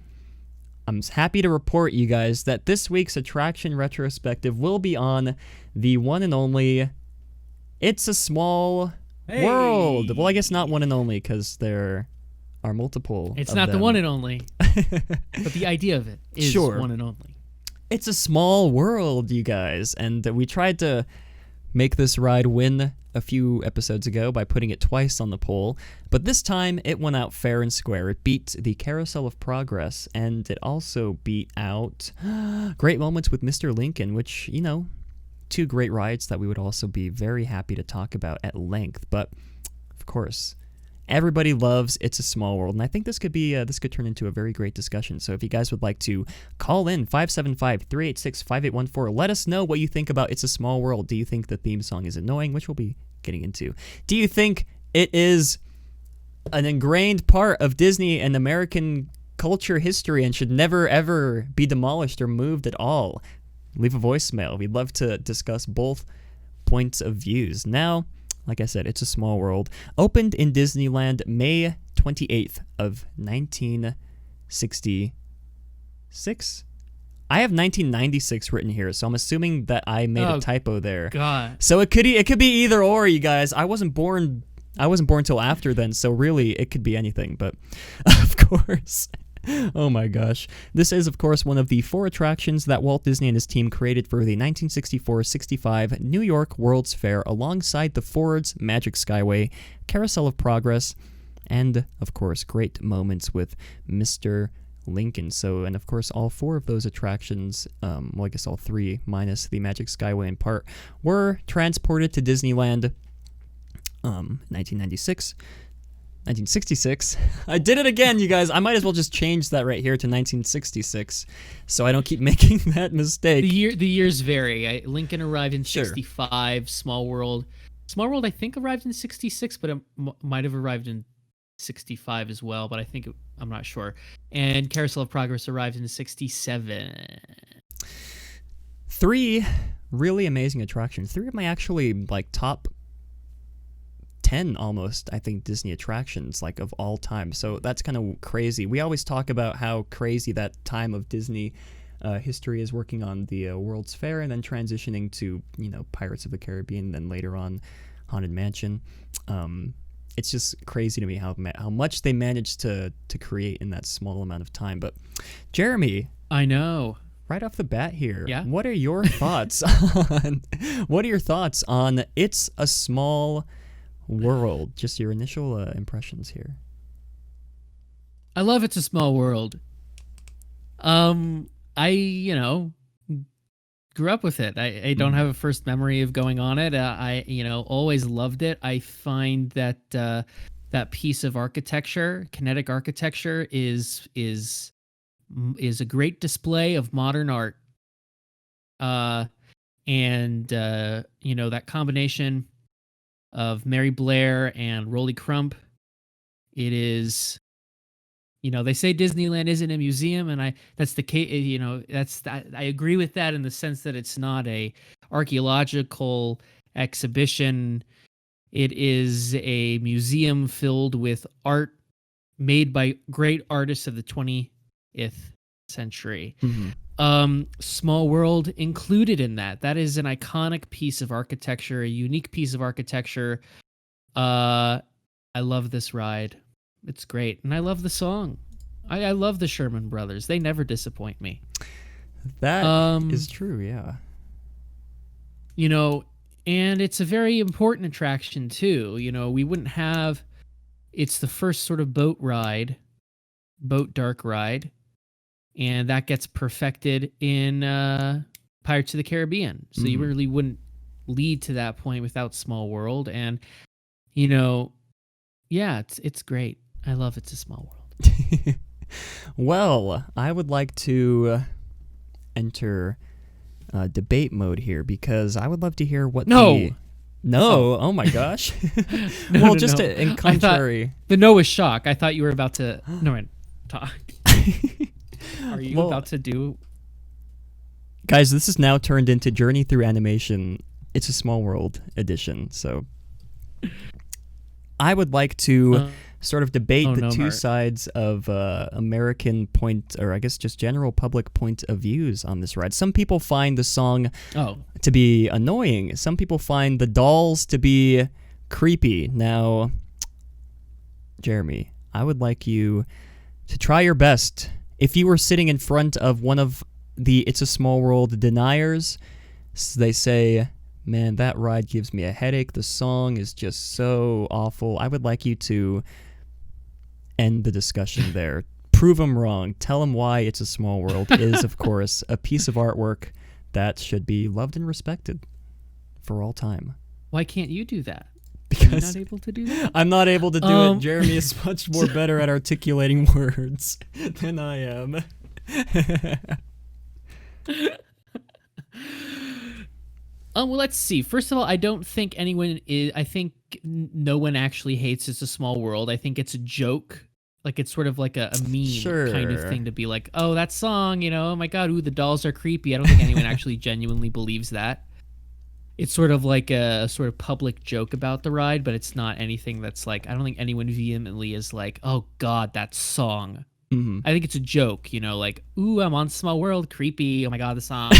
I'm happy to report, you guys, that this week's Attraction Retrospective will be on the one and only It's a Small World. Well, I guess not one and only, because there are multiple. It's of not them. the one and only, but the idea of it is one and only. It's a small world, you guys, and we tried to make this ride win a few episodes ago by putting it twice on the poll, but this time it went out fair and square. It beat the Carousel of Progress, and it also beat out Great Moments with Mr. Lincoln, which, you know, two great rides that we would also be very happy to talk about at length. But of course, everybody loves It's a Small World, and I think this could be this could turn into a very great discussion. So if you guys would like to call in 575-386-5814, let us know what you think about It's a Small World. Do you think the theme song is annoying, which we'll be getting into? Do you think it is an ingrained part of Disney and American culture history and should never ever be demolished or moved at all? Leave a voicemail. We'd love to discuss both points of views. Now, like I said, It's a Small World opened in Disneyland May 28th of 1966. I have 1996 written here, so I'm assuming that I made a typo there. God. So it could be either or, you guys. I wasn't born till after then, so really it could be anything. But of course. Oh my gosh. This is, of course, one of the 4 attractions that Walt Disney and his team created for the 1964-65 New York World's Fair, alongside the Ford's Magic Skyway, Carousel of Progress, and, of course, Great Moments with Mr. Lincoln. So, and of course, all 4 of those attractions, well, I guess all 3 minus the Magic Skyway in part, were transported to Disneyland 1966. I did it again, you guys. I might as well just change that right here to 1966 so I don't keep making that mistake. The years vary. Lincoln arrived in 65, Small World, I think, arrived in 66, but it might have arrived in 65 as well, but I'm not sure. And Carousel of Progress arrived in 67. 3 really amazing attractions. 3 of my actually top 10 almost, I think, Disney attractions of all time. So that's kind of crazy. We always talk about how crazy that time of Disney history is, working on the World's Fair and then transitioning to, Pirates of the Caribbean, and then later on Haunted Mansion. It's just crazy to me how much they managed to create in that small amount of time. But Jeremy, I know, right off the bat here, yeah? What are your thoughts on It's a Small World? Just your initial impressions here. I love It's a Small World. I grew up with it. I don't have a first memory of going on it. I always loved it. I find that that piece of architecture, kinetic architecture, is a great display of modern art. And that combination of Mary Blair and Rolly Crump, it is, they say Disneyland isn't a museum, and that's the case. I agree with that in the sense that it's not a archaeological exhibition. It is a museum filled with art made by great artists of the 20th century. Mm-hmm. Small World included in that. That is an iconic piece of architecture, a unique piece of architecture. I love this ride. It's great. And I love the song. I love the Sherman Brothers. They never disappoint me. That is true, yeah. And it's a very important attraction too. We wouldn't have, it's the first sort of boat dark ride. And that gets perfected in Pirates of the Caribbean. So you really wouldn't lead to that point without Small World. And, it's great. I love It's a Small World. Well, I would like to enter debate mode here, because I would love to hear what No, oh my gosh. In contrary. The no was shock. I thought you were about to talk. Are you Well, about to do? Guys, this is now turned into Journey Through Animation. It's a Small World edition. So I would like to sort of debate the two sides of American point, or I guess just general public point of views on this ride. Some people find the song to be annoying. Some people find the dolls to be creepy. Now, Jeremy, I would like you to try your best. If you were sitting in front of one of the It's a Small World deniers, they say, man, that ride gives me a headache. The song is just so awful. I would like you to end the discussion there. Prove them wrong. Tell them why It's a Small World is, of course, a piece of artwork that should be loved and respected for all time. Why can't you do that? Because you're not able to do that? I'm not able to do it. Jeremy is much more better at articulating words than I am. Well, let's see. First of all, I don't think anyone is. I think no one actually hates It's a Small World. I think it's a joke. Like, it's sort of like a meme kind of thing to be like, oh, that song, oh my God, ooh, the dolls are creepy. I don't think anyone actually genuinely believes that. It's sort of like a sort of public joke about the ride, but it's not anything that's like, I don't think anyone vehemently is like, oh God, that song. Mm-hmm. I think it's a joke, like, ooh, I'm on Small World, creepy. Oh my God, the song.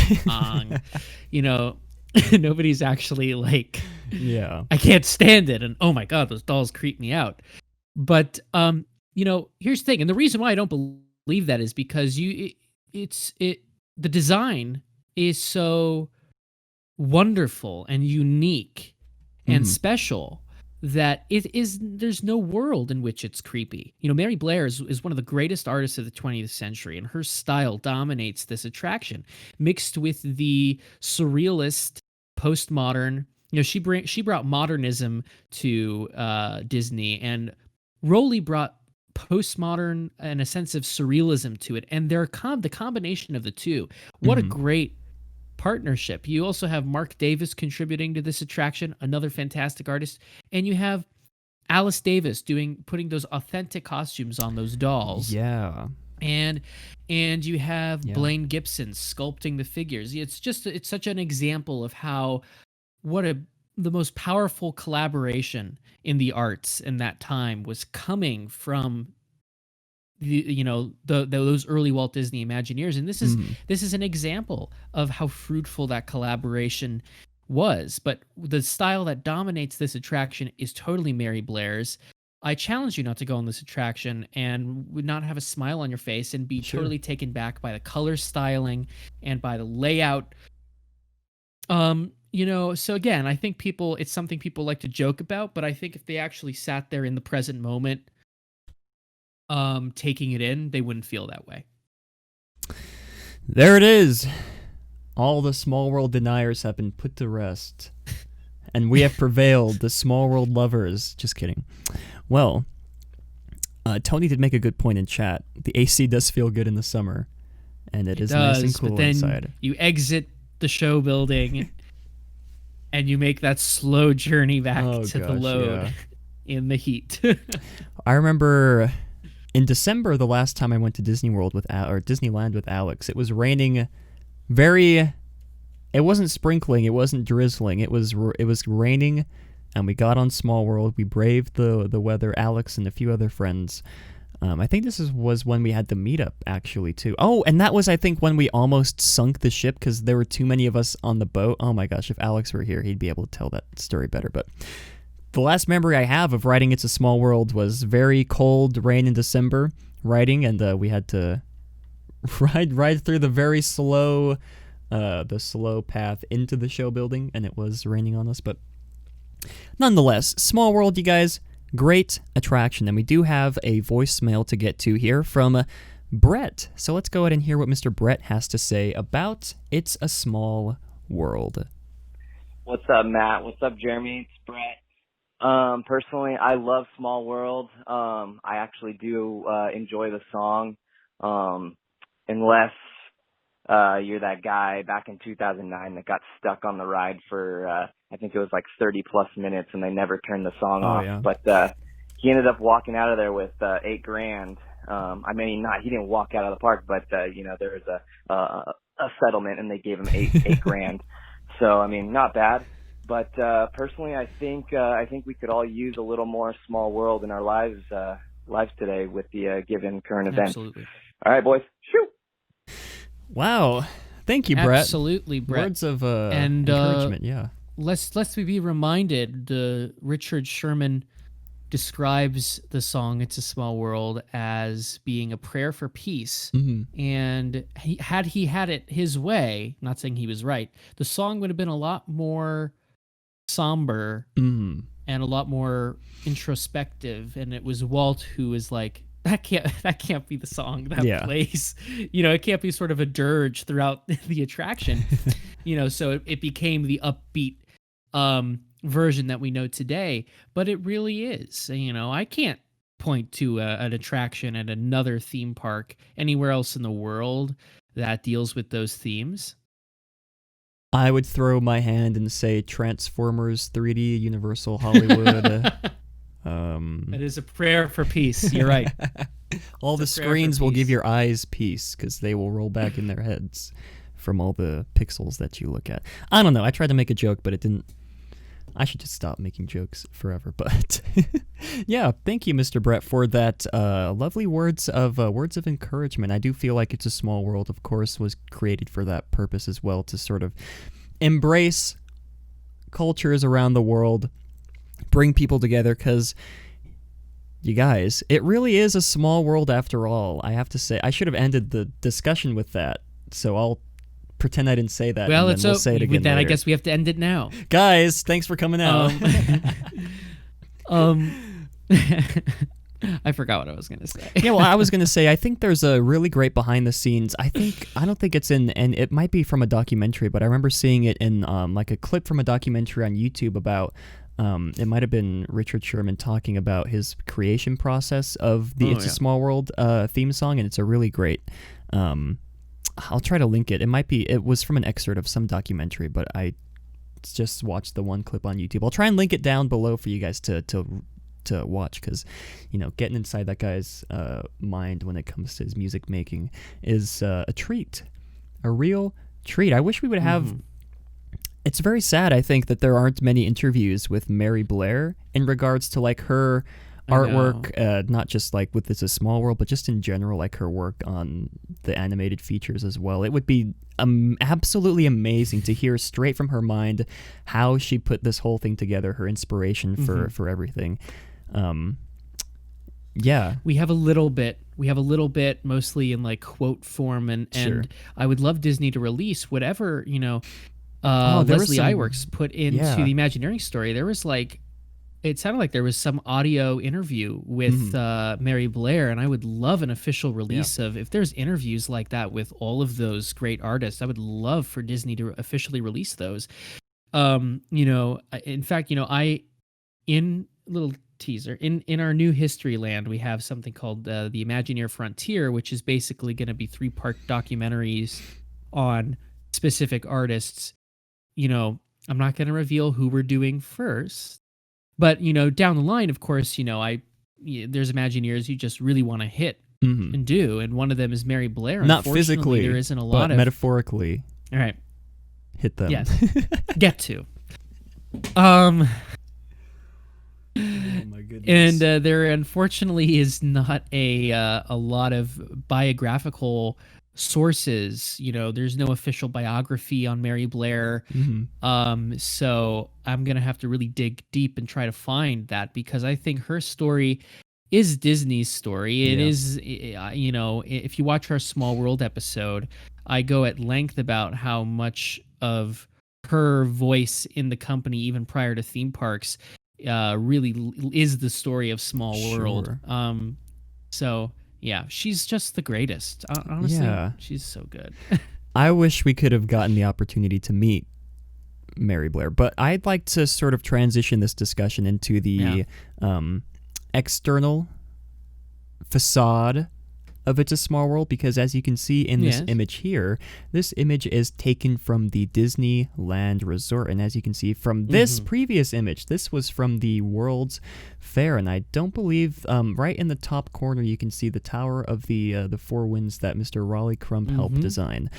Nobody's actually like, yeah, I can't stand it. And oh my God, those dolls creep me out. But, here's the thing. And the reason why I don't believe that is because the design is so wonderful and unique and special that there's no world in which it's creepy. Mary Blair is one of the greatest artists of the 20th century, and her style dominates this attraction, mixed with the surrealist, postmodern. She brought modernism to Disney, and Rowley brought postmodern and a sense of surrealism to it, and the combination of the two. What a great partnership. You also have Mark Davis contributing to this attraction, another fantastic artist, and you have Alice Davis putting those authentic costumes on those dolls. Yeah. And you have Blaine Gibson sculpting the figures. It's such an example of how the most powerful collaboration in the arts in that time was coming from those early Walt Disney Imagineers, and this is an example of how fruitful that collaboration was. But the style that dominates this attraction is totally Mary Blair's. I challenge you not to go on this attraction and would not have a smile on your face and be totally taken back by the color styling and by the layout. So again, I think it's something people like to joke about, but I think if they actually sat there in the present moment, taking it in, they wouldn't feel that way. There it is. All the Small World deniers have been put to rest. And we have prevailed, the Small World lovers. Just kidding. Well, Tony did make a good point in chat. The AC does feel good in the summer. And it is nice and cool but then inside. You exit the show building and you make that slow journey back to the load in the heat. I remember in December, the last time I went to Disney World or Disneyland with Alex, it was raining it wasn't sprinkling, it wasn't drizzling, it was raining, and we got on Small World, we braved the weather, Alex and a few other friends. I think this was when we had the meetup, actually, too. Oh, and that was, I think, when we almost sunk the ship because there were too many of us on the boat. Oh my gosh, if Alex were here, he'd be able to tell that story better, but the last memory I have of riding It's a Small World was very cold rain in December riding, and we had to ride through the very slow path into the show building, and it was raining on us. But nonetheless, Small World, you guys, great attraction. And we do have a voicemail to get to here from Brett. So let's go ahead and hear what Mr. Brett has to say about It's a Small World. What's up, Matt? What's up, Jeremy? It's Brett. Personally, I love Small World. I actually do enjoy the song, unless you're that guy back in 2009 that got stuck on the ride for I think it was like 30 plus minutes and they never turned the song off. Yeah. But he ended up walking out of there with $8,000 I mean, he didn't walk out of the park, but there was a settlement, and they gave him eight grand. So I mean, not bad. But personally, I think we could all use a little more Small World in our lives today with the given current events. Absolutely. All right, boys, shoot. Wow, thank you, Brett. Absolutely, Brett. Words of encouragement. Yeah. Let's be reminded. Richard Sherman describes the song "It's a Small World" as being a prayer for peace. Mm-hmm. And had he had it his way, not saying he was right, the song would have been a lot more somber Mm-hmm. and a lot more introspective. And it was Walt who was like, that can't be the song that plays. It can't be sort of a dirge throughout the attraction. So it became the upbeat version that we know today, but it really is. I can't point to an attraction at another theme park anywhere else in the world that deals with those themes. I would throw my hand and say Transformers 3D, Universal Hollywood. It is a prayer for peace. You're right. All the screens will give your eyes peace because they will roll back in their heads from all the pixels that you look at. I don't know. I tried to make a joke, but it didn't. I should just stop making jokes forever. But yeah, thank you, Mr. Brett, for that lovely words of encouragement. I do feel like It's a Small World, of course, was created for that purpose as well, to sort of embrace cultures around the world, bring people together, because you guys, it really is a small world after all. I have to say, I should have ended the discussion with that, so I'll pretend I didn't say that. Well, and then we'll say it again with that, later. I guess we have to end it now. Guys, thanks for coming out. I forgot what I was going to say. Yeah, well, I was going to say, I think there's a really great behind the scenes. I don't think it's in, and it might be from a documentary, but I remember seeing it in like a clip from a documentary on YouTube about, it might have been Richard Sherman talking about his creation process of the It's a Small World theme song, and it's a really great, I'll try to link it. It was from an excerpt of some documentary, but I just watched the one clip on YouTube. I'll try and link it down below for you guys to watch, because getting inside that guy's mind when it comes to his music making is a treat, a real treat. I wish we would have. It's very sad, I think, that there aren't many interviews with Mary Blair in regards to like her artwork, not just like with It's a Small World, but just in general, like her work on the animated features as well. It would be absolutely amazing to hear straight from her mind how she put this whole thing together, her inspiration for everything. Yeah, we have a little bit, mostly in like quote form, and I would love Disney to release whatever Leslie Iwerks put into the Imagineering story. There was like, it sounded like there was some audio interview with Mary Blair, and I would love an official release of, if there's interviews like that with all of those great artists, I would love for Disney to officially release those. In fact, in little teaser, in our new History Land, we have something called the Imagineer Frontier, which is basically going to be 3-part documentaries on specific artists. I'm not going to reveal who we're doing first, but down the line, of course, there's Imagineers you just really want to hit and do, and one of them is Mary Blair. Not physically, there isn't a lot but of metaphorically. All right, hit them. Yes, get to. Oh my goodness. And there unfortunately is not a lot of biographical sources. There's no official biography on Mary Blair. So I'm gonna have to really dig deep and try to find that, because I think her story is Disney's story. It is, if you watch our Small World episode, I go at length about how much of her voice in the company, even prior to theme parks, really is the story of Small World. So yeah, she's just the greatest. Honestly, she's so good. I wish we could have gotten the opportunity to meet Mary Blair, but I'd like to sort of transition this discussion into the external facade of It's a Small World, because as you can see in this Yes. image here, this image is taken from the Disneyland Resort. And as you can see from this previous image, this was from the World's Fair. And I don't believe, right in the top corner, you can see the Tower of the Four Winds that Mr. Raleigh Crump helped design.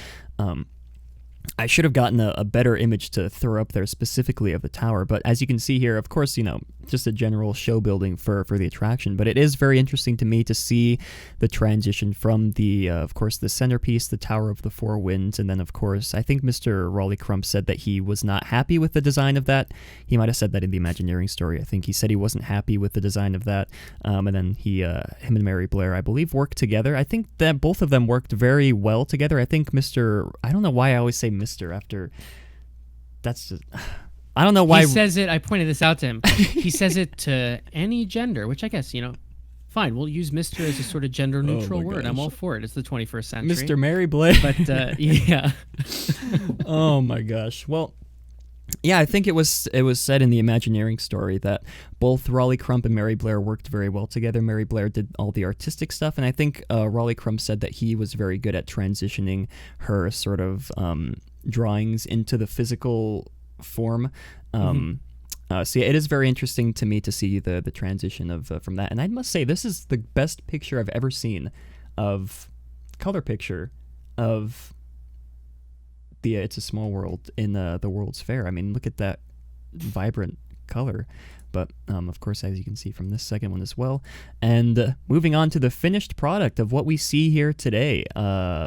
I should have gotten a better image to throw up there specifically of the tower, but as you can see here, of course, just a general show building for the attraction, but it is very interesting to me to see the transition from the, of course, the centerpiece, the Tower of the Four Winds, and then, of course, I think Mr. Raleigh Crump said that he was not happy with the design of that. He might have said that in the Imagineering story. I think he said he wasn't happy with the design of that, and then him and Mary Blair, I believe, worked together. I think that both of them worked very well together. I think I don't know why I always say Mr. after, that's just, I don't know why. He says it, I pointed this out to him. He says it to any gender, which I guess, fine. We'll use Mr. as a sort of gender neutral word. I'm all for it. It's the 21st century. Mr. Mary Blair. But, yeah. Oh my gosh. Well, yeah, I think it was said in the Imagineering story that both Raleigh Crump and Mary Blair worked very well together. Mary Blair did all the artistic stuff, and I think Raleigh Crump said that he was very good at transitioning her sort of drawings into the physical form. So yeah, it is very interesting to me to see the transition of from that. And I must say, this is the best picture I've ever seen of color picture of the It's a Small World in the World's Fair. I mean, look at that vibrant color. But of course, as you can see from this second one as well. And moving on to the finished product of what we see here today,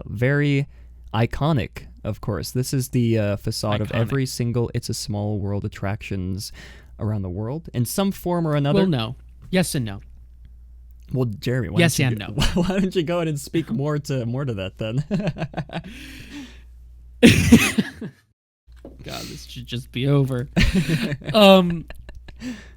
very iconic. Of course, this is the facade of every single It's a Small World attractions around the world in some form or another. Well, no. Yes and no. Well, Jeremy, why don't you go ahead and speak more to that then? God, this should just be over.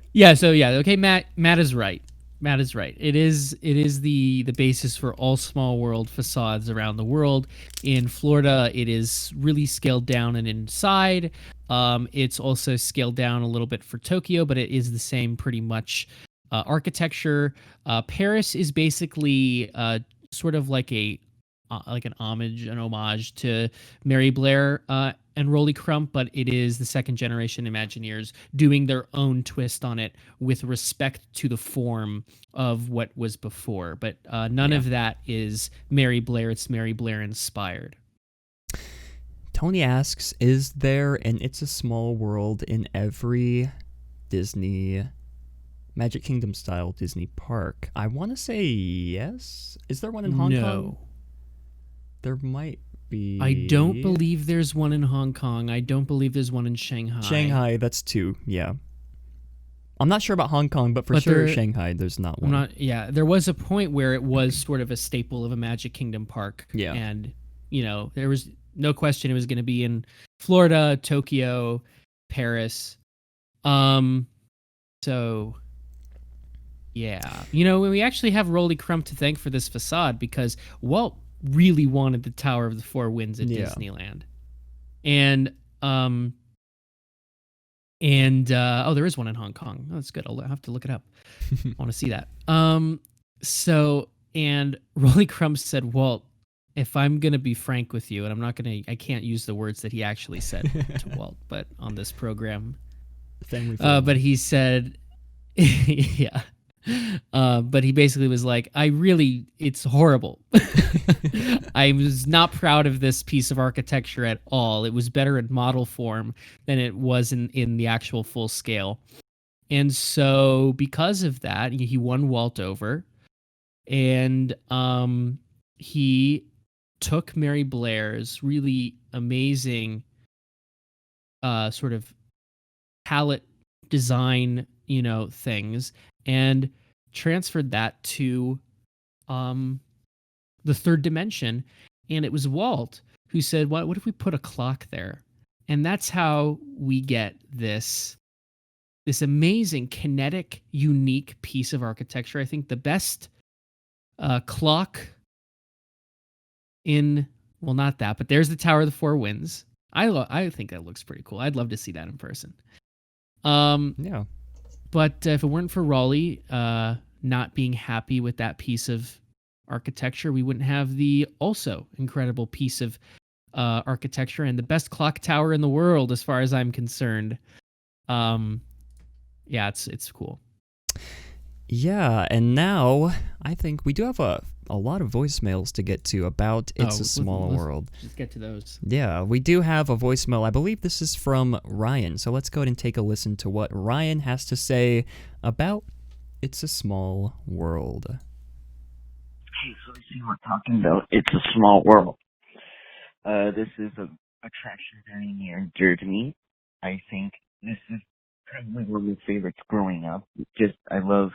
Okay, Matt is right. Matt is right. It is the basis for all small world facades around the world. In Florida, it is really scaled down and inside. It's also scaled down a little bit for Tokyo, but it is the same pretty much architecture. Paris is basically sort of like an homage to Mary Blair and Raleigh Crump, but it is the second generation Imagineers doing their own twist on it with respect to the form of what was before. But none of that is Mary Blair. It's Mary Blair inspired. Tony asks, is there an It's a Small World in every Disney Magic Kingdom style Disney park? I want to say yes. Is there one in Hong Kong? No. There might be. I don't believe there's one in Hong Kong. I don't believe there's one in Shanghai. Shanghai, that's two, yeah. I'm not sure about Hong Kong, but sure Shanghai, there's not one. There was a point where it was sort of a staple of a Magic Kingdom park. Yeah. And, there was no question it was going to be in Florida, Tokyo, Paris. So, yeah. We actually have Raleigh Crump to thank for this facade because Walt really wanted the Tower of the Four Winds at Disneyland. And there is one in Hong Kong. Oh, that's good. I'll have to look it up. I want to see that. And Raleigh Crump said, Walt, if I'm going to be frank with you, and I can't use the words that he actually said to Walt, but on this program, but he said, yeah. But he basically was like, it's horrible. I was not proud of this piece of architecture at all. It was better in model form than it was in the actual full scale. And so because of that, he won Walt over, and he took Mary Blair's really amazing sort of palette design, things, and transferred that to the third dimension. And it was Walt who said, what if we put a clock there? And that's how we get this amazing, kinetic, unique piece of architecture. I think the best clock not that, but there's the Tower of the Four Winds. I think that looks pretty cool. I'd love to see that in person. Yeah. But if it weren't for Raleigh not being happy with that piece of architecture, we wouldn't have the also incredible piece of architecture and the best clock tower in the world, as far as I'm concerned. Yeah, it's cool. Yeah, and now I think we do have a lot of voicemails to get to about It's a Small World. Let's get to those. Yeah, we do have a voicemail. I believe this is from Ryan. So let's go ahead and take a listen to what Ryan has to say about It's a Small World. Hey, so I see we're talking about It's a Small World. This is an attraction very near and dear to me. I think this is probably one of my favorites growing up. I love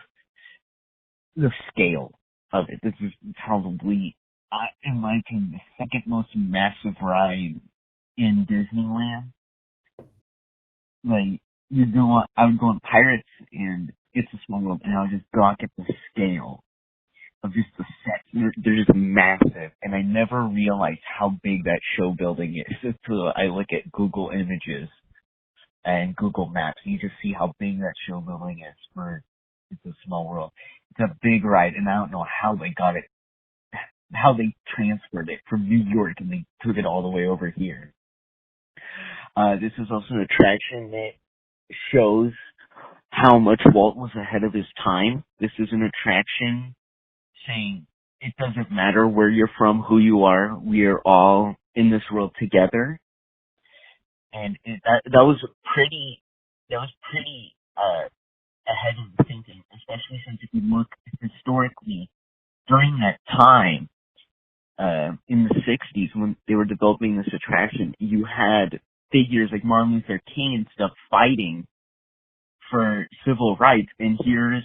the scale of it. This is probably, in my opinion, the second most massive ride in Disneyland. Like, I would go on Pirates and It's a Small World, and I would just gawk at the scale of just the sets. They're just massive, and I never realized how big that show building is until I look at Google Images and Google Maps, and you just see how big that show building is for It's a Small World. It's a big ride, and I don't know how they got it, how they transferred it from New York and they took it all the way over here. This is also an attraction that shows how much Walt was ahead of his time. This is an attraction saying it doesn't matter where you're from, who you are, we are all in this world together. And that was pretty ahead of the thinking, especially since if you look historically during that time, in the 60s when they were developing this attraction, you had figures like Martin Luther King and stuff fighting for civil rights, and here's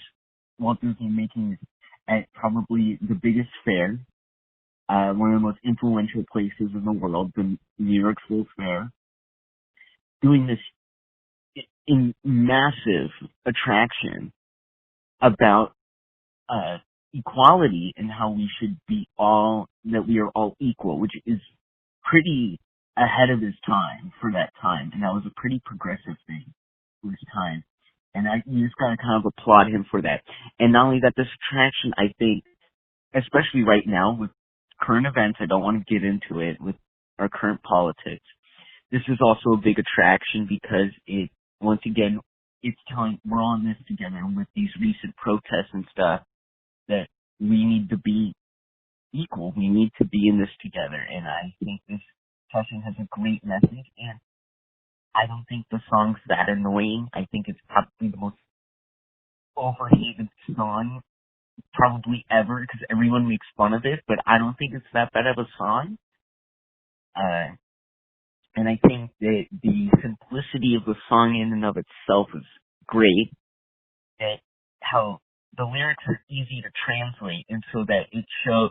Walt Disney making at probably the biggest fair, one of the most influential places in the world, the New York World's Fair, doing this in massive attraction about equality and how we should be that we are all equal, which is pretty ahead of his time for that time, and that was a pretty progressive thing for his time. And you just gotta kind of applaud him for that. And not only that, this attraction, I think, especially right now with current events, I don't want to get into it with our current politics, this is also a big attraction because it, once again, it's telling we're all in this together. And with these recent protests and stuff, that we need to be equal. We need to be in this together. And I think this session has a great message. And I don't think the song's that annoying. I think it's probably the most overhated song probably ever because everyone makes fun of it. But I don't think it's that bad of a song. And I think that the simplicity of the song in and of itself is great. That how the lyrics are easy to translate, and so that it shows.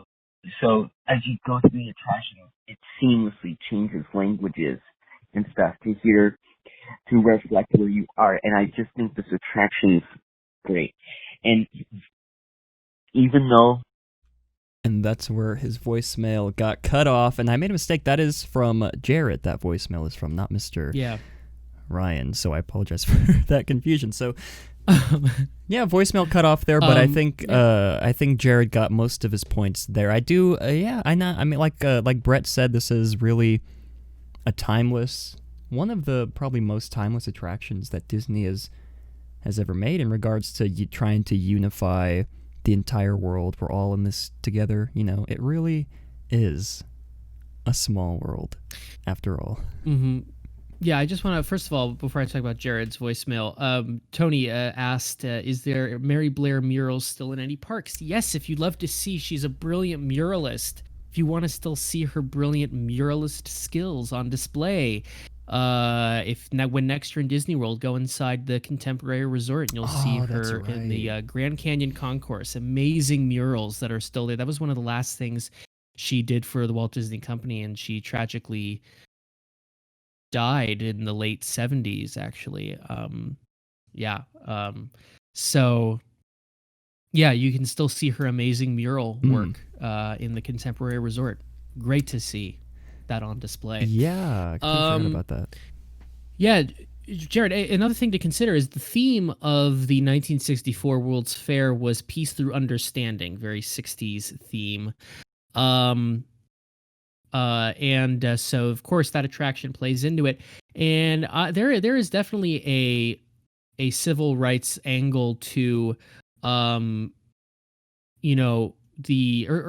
So as you go through the attraction, it seamlessly changes languages and stuff to reflect where you are. And I just think this attraction is great. And even though. And that's where his voicemail got cut off. And I made a mistake. That is from Jared. That voicemail is from, not Mr. Ryan. So I apologize for that confusion. So, yeah, voicemail cut off there. But I think Jared got most of his points there. I do. I mean, like Brett said, this is really one of the probably most timeless attractions that Disney has ever made in regards to trying to unify the entire world. We're all in this together. You know, it really is a small world after all. Mm-hmm. Yeah, I just want to, first of all, before I talk about Jared's voicemail, Tony asked, is there Mary Blair murals still in any parks? Yes, if you'd love to see, she's a brilliant muralist. If you want to still see her brilliant muralist skills on display, when next you're in Disney World, go inside the Contemporary Resort and you'll see her in the Grand Canyon Concourse. Amazing murals that are still there. That was one of the last things she did for the Walt Disney Company, and she tragically died in the late 70s, actually. So yeah, you can still see her amazing mural work in the Contemporary Resort. Great to see that on display. Yeah, I forgot about that. Yeah, Jared, another thing to consider is the theme of the 1964 World's Fair was peace through understanding, very 60s theme. So of course that attraction plays into it, and there is definitely a civil rights angle to, or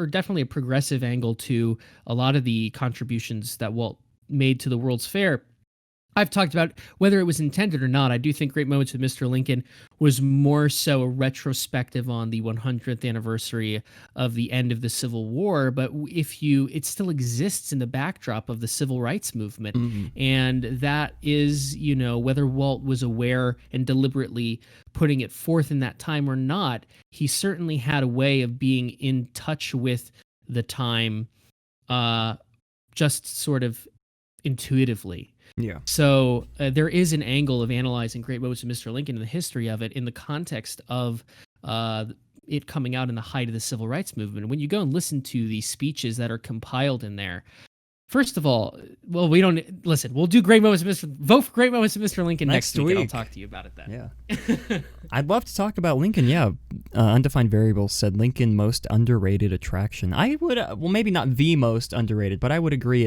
definitely a progressive angle to a lot of the contributions that Walt made to the World's Fair. I've talked about whether it was intended or not. I do think Great Moments with Mr. Lincoln was more so a retrospective on the 100th anniversary of the end of the Civil War, but it still exists in the backdrop of the civil rights movement. And that is, whether Walt was aware and deliberately putting it forth in that time or not, he certainly had a way of being in touch with the time, just sort of intuitively. Yeah. So there is an angle of analyzing Great Moments of Mr. Lincoln and the history of it in the context of it coming out in the height of the civil rights movement. And when you go and listen to the speeches that are compiled in there, first of all, well, we don't listen. We'll do Great Moments of vote for Great Moments of Mr. Lincoln next week. And I'll talk to you about it then. Yeah. I'd love to talk about Lincoln. Yeah. Undefined Variables said Lincoln most underrated attraction. I would, well, maybe not the most underrated, but I would agree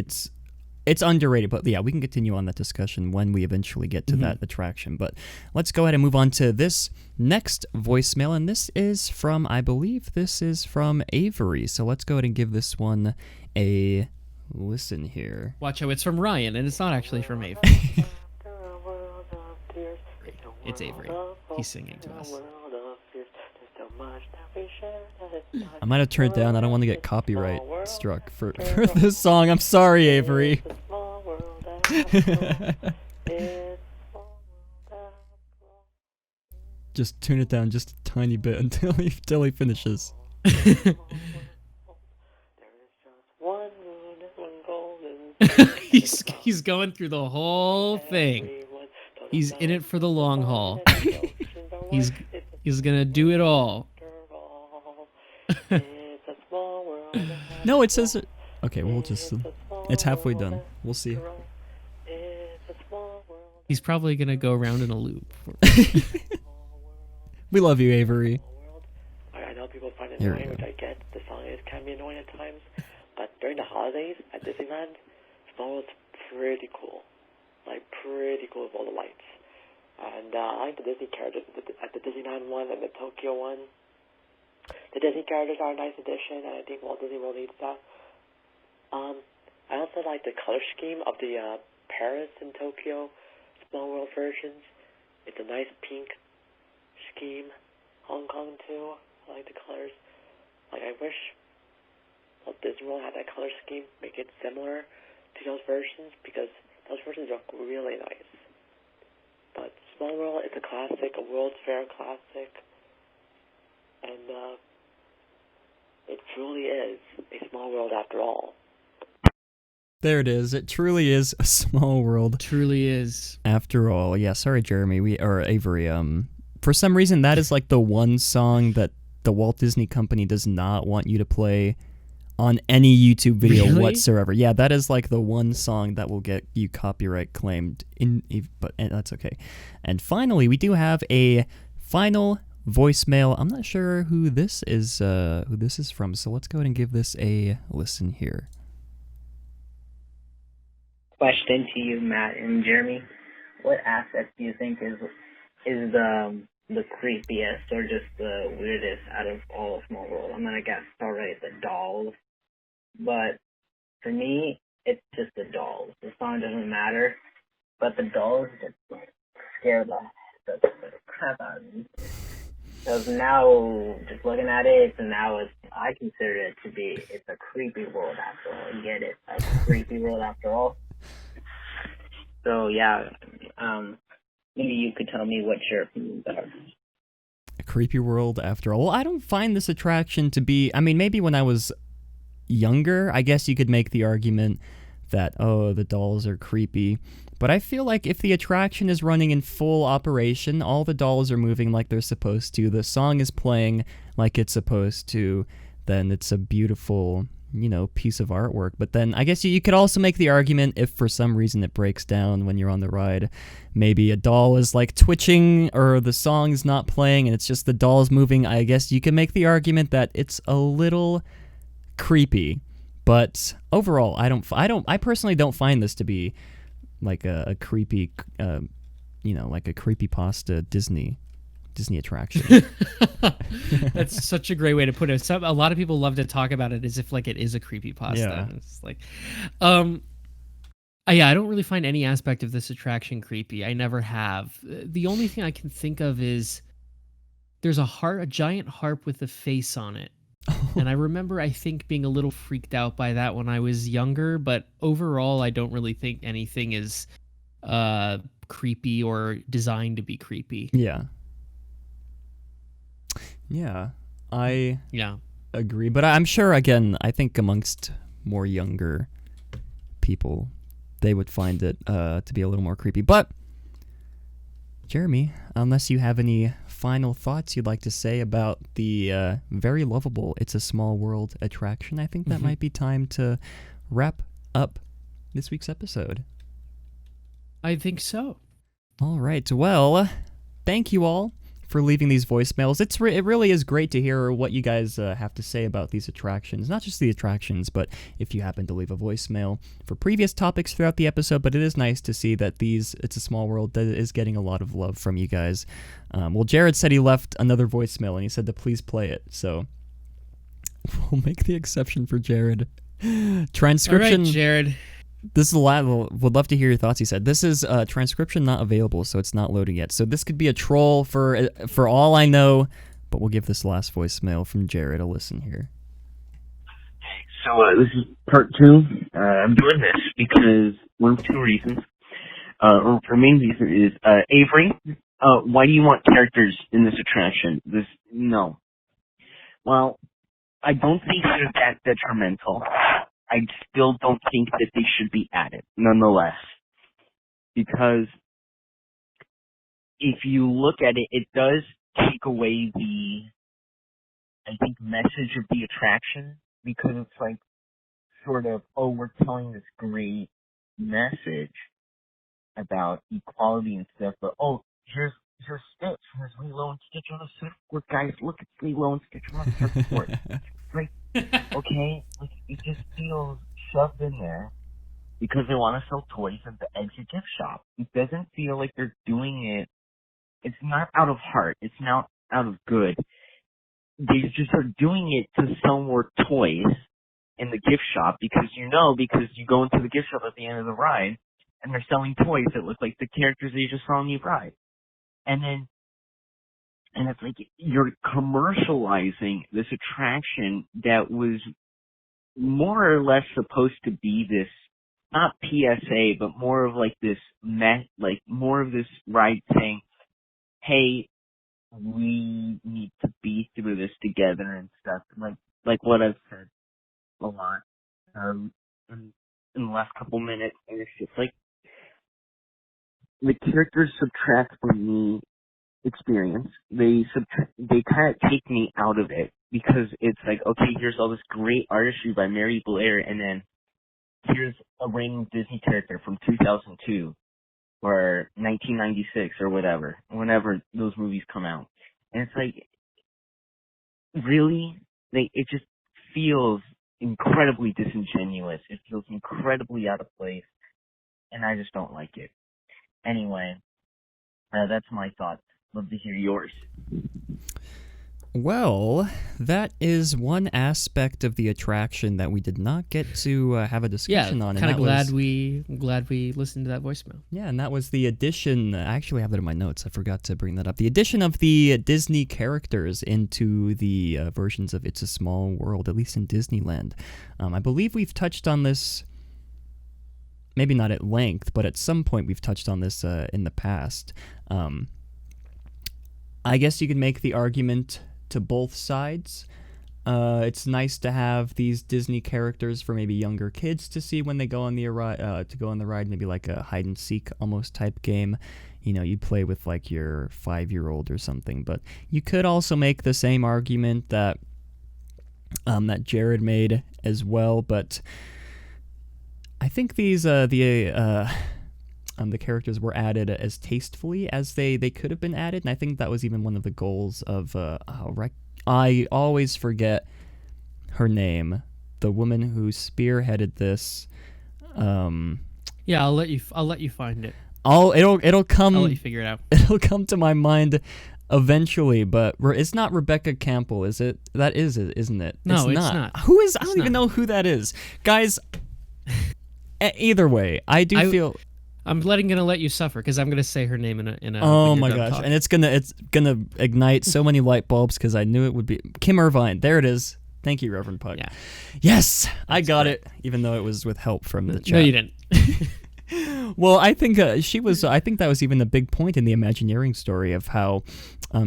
it's underrated, but yeah, we can continue on that discussion when we eventually get to that attraction. But let's go ahead and move on to this next voicemail, and I believe this is from Avery. So let's go ahead and give this one a listen here. Watch out, it's from Ryan, and it's not actually from Avery. It's Avery. He's singing to us. I might have turned it down. I don't want to get copyright struck for this song. I'm sorry, Avery. Just tune it down just a tiny bit until he finishes. He's going through the whole thing. He's in it for the long haul. He's gonna do it all. No, it says it. Okay, we'll just. It's halfway done. We'll see. He's probably gonna go around in a loop. We love you, Avery. I know people find it annoying, which I get. The song can be annoying at times, but during the holidays at Disneyland, Small World's pretty cool. Like, pretty cool with all the lights. And I like the Disney characters at the Disneyland one and the Tokyo one. The Disney characters are a nice addition, and I think Walt Disney World needs that. I also like the color scheme of the Paris and Tokyo Small World versions. It's a nice pink scheme. Hong Kong too. I like the colors. Like, I wish Walt Disney World had that color scheme, make it similar to those versions, because those versions look really nice. But Small World is a classic, a World's Fair classic, and it truly is a small world after all. There it is. It truly is a small world. Truly is. After all. Yeah, sorry, Jeremy. Or Avery. For some reason, that is like the one song that the Walt Disney Company does not want you to play on any YouTube video whatsoever. Yeah, that is like the one song that will get you copyright claimed. But that's okay. And finally, we do have a final voicemail. I'm not sure who this is from, so let's go ahead and give this a listen here. Question to you, Matt and Jeremy. What aspect do you think is the creepiest or just the weirdest out of all of Small World? I'm gonna guess already the dolls, but for me, it's just the dolls. The song doesn't matter, but the dolls just scare the crap out of me. Because now, just looking at it, I consider it to be, it's a creepy world after all. You get it? A creepy world after all. So yeah, maybe you could tell me what your opinions are. A creepy world after all. Well, I don't find this attraction to be, I mean, maybe when I was younger, I guess you could make the argument that, oh, the dolls are creepy. But I feel like if the attraction is running in full operation, all the dolls are moving like they're supposed to, the song is playing like it's supposed to, then it's a beautiful piece of artwork. But then I guess you could also make the argument if for some reason it breaks down when you're on the ride. Maybe a doll is like twitching or the song's not playing and it's just the doll's moving. I guess you can make the argument that it's a little creepy. But overall, I personally don't find this to be like a creepy, like a creepypasta Disney attraction. That's such a great way to put it. A lot of people love to talk about it as if like it is a creepypasta. Yeah. It's like, I don't really find any aspect of this attraction creepy. I never have. The only thing I can think of is there's a giant harp with a face on it. And I remember, I think, being a little freaked out by that when I was younger, but overall, I don't really think anything is creepy or designed to be creepy. Yeah, I agree. But I'm sure, again, I think amongst more younger people, they would find it to be a little more creepy. But, Jeremy, unless you have any final thoughts you'd like to say about the very lovable It's a Small World attraction, I think that might be time to wrap up this week's episode. I think so. All right. Well, thank you all for leaving these voicemails. It really is great to hear what you guys have to say about these attractions. Not just the attractions, but if you happen to leave a voicemail for previous topics throughout the episode. But it is nice to see that It's a Small World is getting a lot of love from you guys. Well, Jared said he left another voicemail, and he said to please play it. So we'll make the exception for Jared. Transcription. All right, Jared. This is would love to hear your thoughts. He said this is transcription not available, so it's not loading yet. So this could be a troll for all I know, but we'll give this last voicemail from Jared a listen here. So this is part 2. I'm doing this because one of 2 reasons. Or the main reason is Avery. Why do you want characters in this attraction? No. Well, I don't think they're that detrimental. I still don't think that they should be added, nonetheless. Because if you look at it, it does take away the, I think, message of the attraction. Because it's like, sort of, we're telling this great message about equality and stuff, but here's Stitch, here's Lilo and Stitch on a surfboard, guys, look, it's Lilo and Stitch on a surfboard. Right? Okay? Like, it just feels shoved in there because they want to sell toys at the exit gift shop. It doesn't feel like they're doing it. It's not out of heart. It's not out of good. They just are doing it to sell more toys in the gift shop because you go into the gift shop at the end of the ride and they're selling toys that look like the characters that you just saw on the ride. And it's like you're commercializing this attraction that was more or less supposed to be this, not PSA, but more of like this more of this ride saying, hey, we need to be through this together and stuff. Like what I've said a lot in the last couple minutes. And it's just like the characters subtract from me experience. They kind of take me out of it because it's like, okay, here's all this great artistry by Mary Blair, and then here's a random Disney character from 2002 or 1996 or whenever those movies come out. And it's like, really? It just feels incredibly disingenuous. It feels incredibly out of place, and I just don't like it. Anyway, that's my thoughts. Love to hear yours. Well, that is one aspect of the attraction that we did not get to have a discussion on. Kind of glad we listened to that voicemail. Yeah, and that was the addition. I actually have that in my notes. I forgot to bring that up. The addition of the Disney characters into the versions of It's a Small World, at least in Disneyland. I believe we've touched on this. Maybe not at length, but at some point we've touched on this in the past. I guess you could make the argument to both sides. It's nice to have these Disney characters for maybe younger kids to see when they go on the ride, maybe like a hide and seek almost type game. You'd play with like your 5-year-old or something. But you could also make the same argument that that Jared made as well. But I think these the characters were added as tastefully as they could have been added, and I think that was even one of the goals of I always forget her name, the woman who spearheaded this. Yeah, I'll let you find it. It'll come. I'll let you figure it out. It'll come to my mind eventually, but it's not Rebecca Campbell, is it? That is it, isn't it? No, it's not. Who is? I don't even know who that is, guys. Either way, I feel. I'm gonna let you suffer because I'm gonna say her name in a. Oh my gosh! Talking. And it's gonna ignite so many light bulbs because I knew it would be Kim Irvine. There it is. Thank you, Reverend Puck. Yeah. Yes, I got it, even though it was with help from the chat. No, you didn't. Well, I think she was. I think that was even a big point in the Imagineering story of how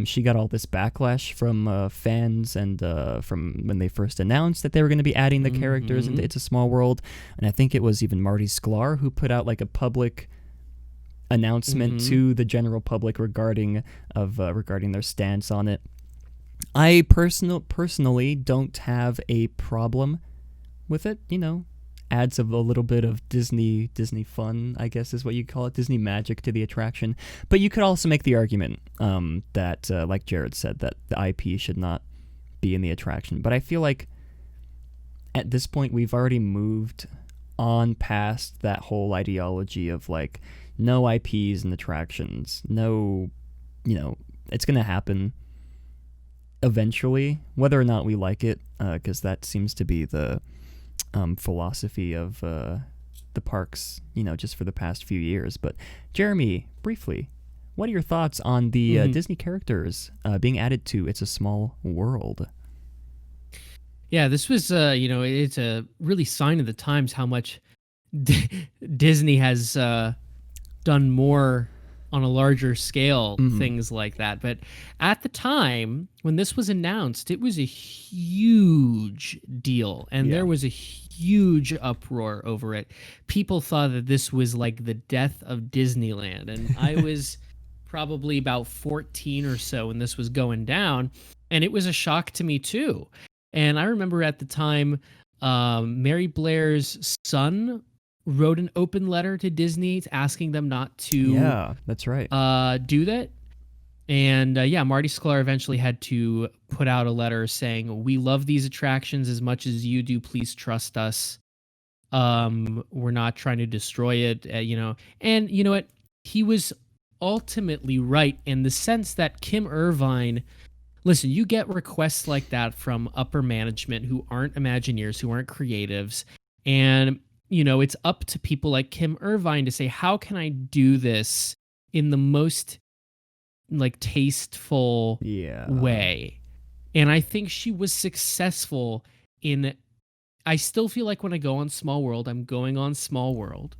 she got all this backlash from fans and from when they first announced that they were going to be adding the characters into It's a Small World. And I think it was even Marty Sklar who put out like a public announcement to the general public regarding their stance on it. I personally don't have a problem with it. You know, adds a little bit of Disney fun, I guess is what you call it, Disney magic to the attraction. But you could also make the argument that, like Jared said, that the IP should not be in the attraction. But I feel like at this point we've already moved on past that whole ideology of like no IPs in attractions. No, it's going to happen eventually, whether or not we like it, because that seems to be the philosophy of the parks, just for the past few years. But Jeremy, briefly, what are your thoughts on the Disney characters being added to It's a Small World? Yeah, this was, it's a really sign of the times how much Disney has done more on a larger scale, things like that. But at the time when this was announced, it was a huge deal, and there was a huge uproar over it. People thought that this was like the death of Disneyland, and I was probably about 14 or so when this was going down, and it was a shock to me too. And I remember at the time, Mary Blair's son wrote an open letter to Disney asking them not to that's right. Do that. And Marty Sklar eventually had to put out a letter saying, we love these attractions as much as you do. Please trust us. We're not trying to destroy it, And you know what? He was ultimately right in the sense that Kim Irvine, listen, you get requests like that from upper management who aren't Imagineers, who aren't creatives. And it's up to people like Kim Irvine to say, how can I do this in the most like tasteful way? And I think she was successful in. I still feel like when I go on Small World, I'm going on Small World.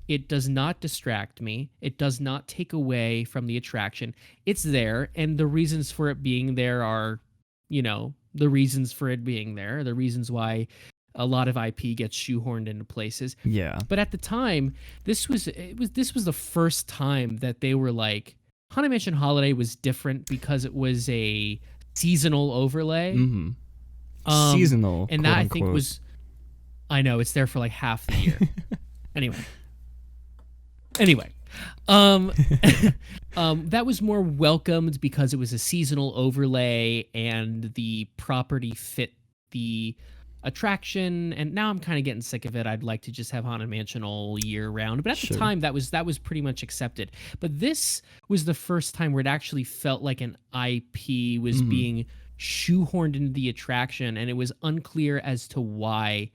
It does not distract me. It does not take away from the attraction. It's there, and the reasons for it being there are, the reasons for it being there, the reasons why a lot of IP gets shoehorned into places. Yeah. But at the time, this was the first time that they were like, Haunted Mansion Holiday was different because it was a seasonal overlay. Seasonal, and that I think was, I know it's there for like half the year. Anyway, that was more welcomed because it was a seasonal overlay and the property fit the attraction. And now I'm kind of getting sick of it. I'd like to just have Haunted Mansion all year round. But at the time, that was pretty much accepted. But this was the first time where it actually felt like an IP was being shoehorned into the attraction, and it was unclear as to why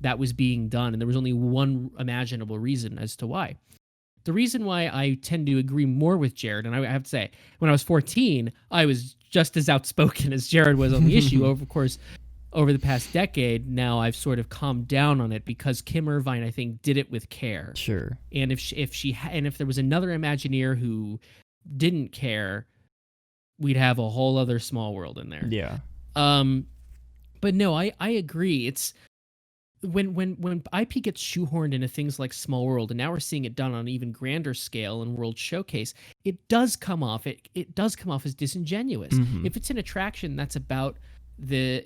that was being done. And there was only one imaginable reason as to why. The reason why I tend to agree more with Jared, and I have to say, when I was 14, I was just as outspoken as Jared was on the issue. Of course, over the past decade, now I've sort of calmed down on it because Kim Irvine, I think, did it with care. Sure. And if there was another Imagineer who didn't care, we'd have a whole other Small World in there. Yeah. But no, I agree. It's when IP gets shoehorned into things like Small World, and now we're seeing it done on an even grander scale in World Showcase, it does come off. It does come off as disingenuous. If it's an attraction that's about the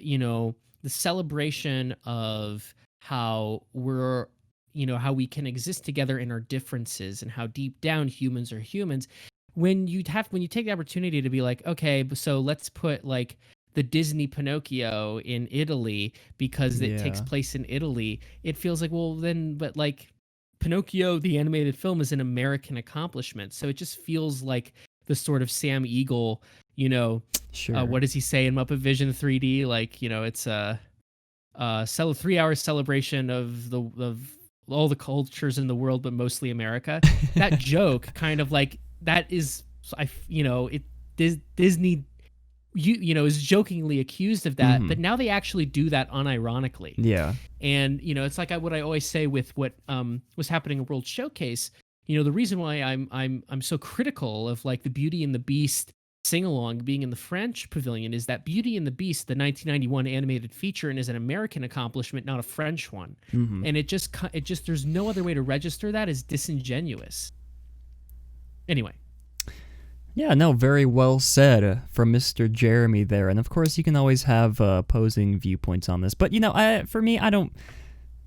the celebration of how we're, how we can exist together in our differences and how deep down humans are humans. When you take the opportunity to be like, okay, so let's put like the Disney Pinocchio in Italy because it takes place in Italy, it feels like, well, then, but like Pinocchio, the animated film, is an American accomplishment. So it just feels like the sort of Sam Eagle, Sure. What does he say in Muppet Vision 3D? Like, it's a 3-hour celebration of all the cultures in the world, but mostly America. That joke kind of like, that is, Disney is jokingly accused of that, but now they actually do that unironically. Yeah. And it's like what I always say with what was happening at World Showcase. The reason why I'm so critical of like the Beauty and the Beast sing-along being in the French pavilion is that Beauty and the Beast, the 1991 animated feature, and is an American accomplishment, not a French one. And it just there's no other way to register that as disingenuous. Anyway. Yeah, no, very well said from Mr. Jeremy there. And of course, you can always have opposing viewpoints on this. But, for me, I don't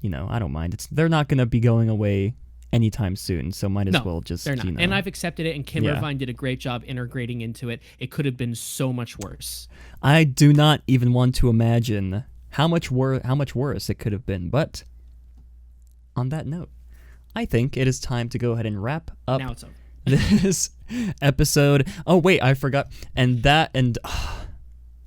mind. They're not going to be going away anytime soon, so might as well just, they're not. And I've accepted it, and Kim Irvine did a great job integrating into it. It could have been so much worse. I do not even want to imagine how much worse it could have been. But on that note, I think it is time to go ahead and wrap up. Now it's over. This episode. Oh wait, I forgot. And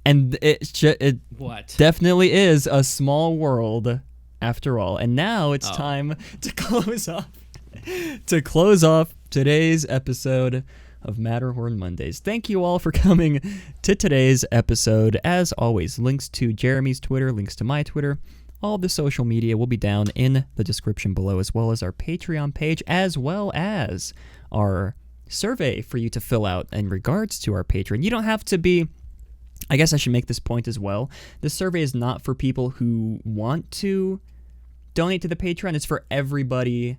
it what definitely is a small world after all. And now it's time to close off today's episode of Matterhorn Mondays. Thank you all for coming to today's episode. As always, links to Jeremy's Twitter, links to my Twitter, all the social media will be down in the description below, as well as our Patreon page, as well as our survey for you to fill out in regards to our Patreon. You don't have to be, I guess I should make this point as well. This survey is not for people who want to donate to the Patreon. It's for everybody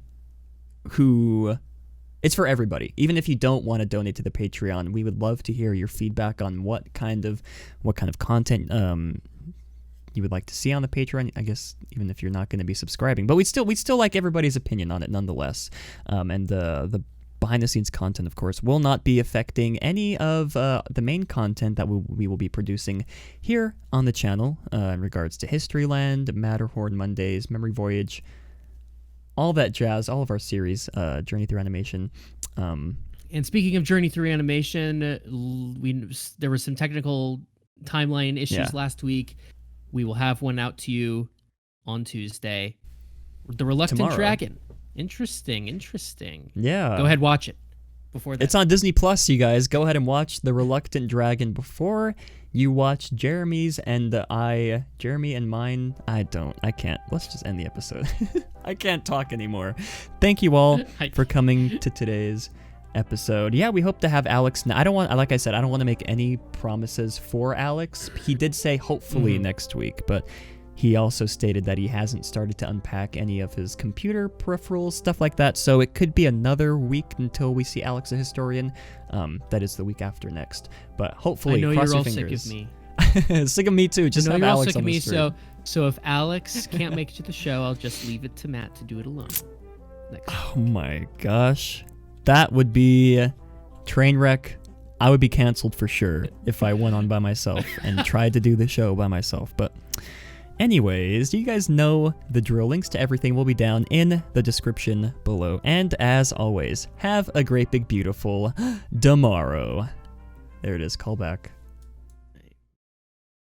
even if you don't want to donate to the Patreon. We would love to hear your feedback on what kind of content you would like to see on the Patreon, I guess, even if you're not going to be subscribing. But we'd still like everybody's opinion on it nonetheless. And the behind-the-scenes content, of course, will not be affecting any of the main content that we will be producing here on the channel in regards to Historyland, Matterhorn Mondays, Memory Voyage, all that jazz, all of our series, Journey Through Animation. And speaking of Journey Through Animation, there were some technical timeline issues last week. We will have one out to you on Tuesday. The Reluctant Dragon. Interesting. Yeah. Go ahead, watch it before that. It's on Disney Plus, you guys. Go ahead and watch The Reluctant Dragon before you watch Jeremy's and Jeremy and mine. I can't. Let's just end the episode. I can't talk anymore. Thank you all for coming to today's episode. Yeah, we hope to have Alex. I don't want to make any promises for Alex. He did say hopefully next week, but he also stated that he hasn't started to unpack any of his computer peripherals, stuff like that. So it could be another week until we see Alex the Historian. That is the week after next. But hopefully, I know cross you're your all fingers. sick of me. Sick of me too. Just have Alex on the stream. So if Alex can't make it to the show, I'll just leave it to Matt to do it alone. Oh my gosh. That would be train wreck. I would be canceled for sure if I went on by myself and tried to do the show by myself. But anyways, you guys know the drill. Links to everything will be down in the description below. And as always, have a great big beautiful tomorrow. There it is, call back.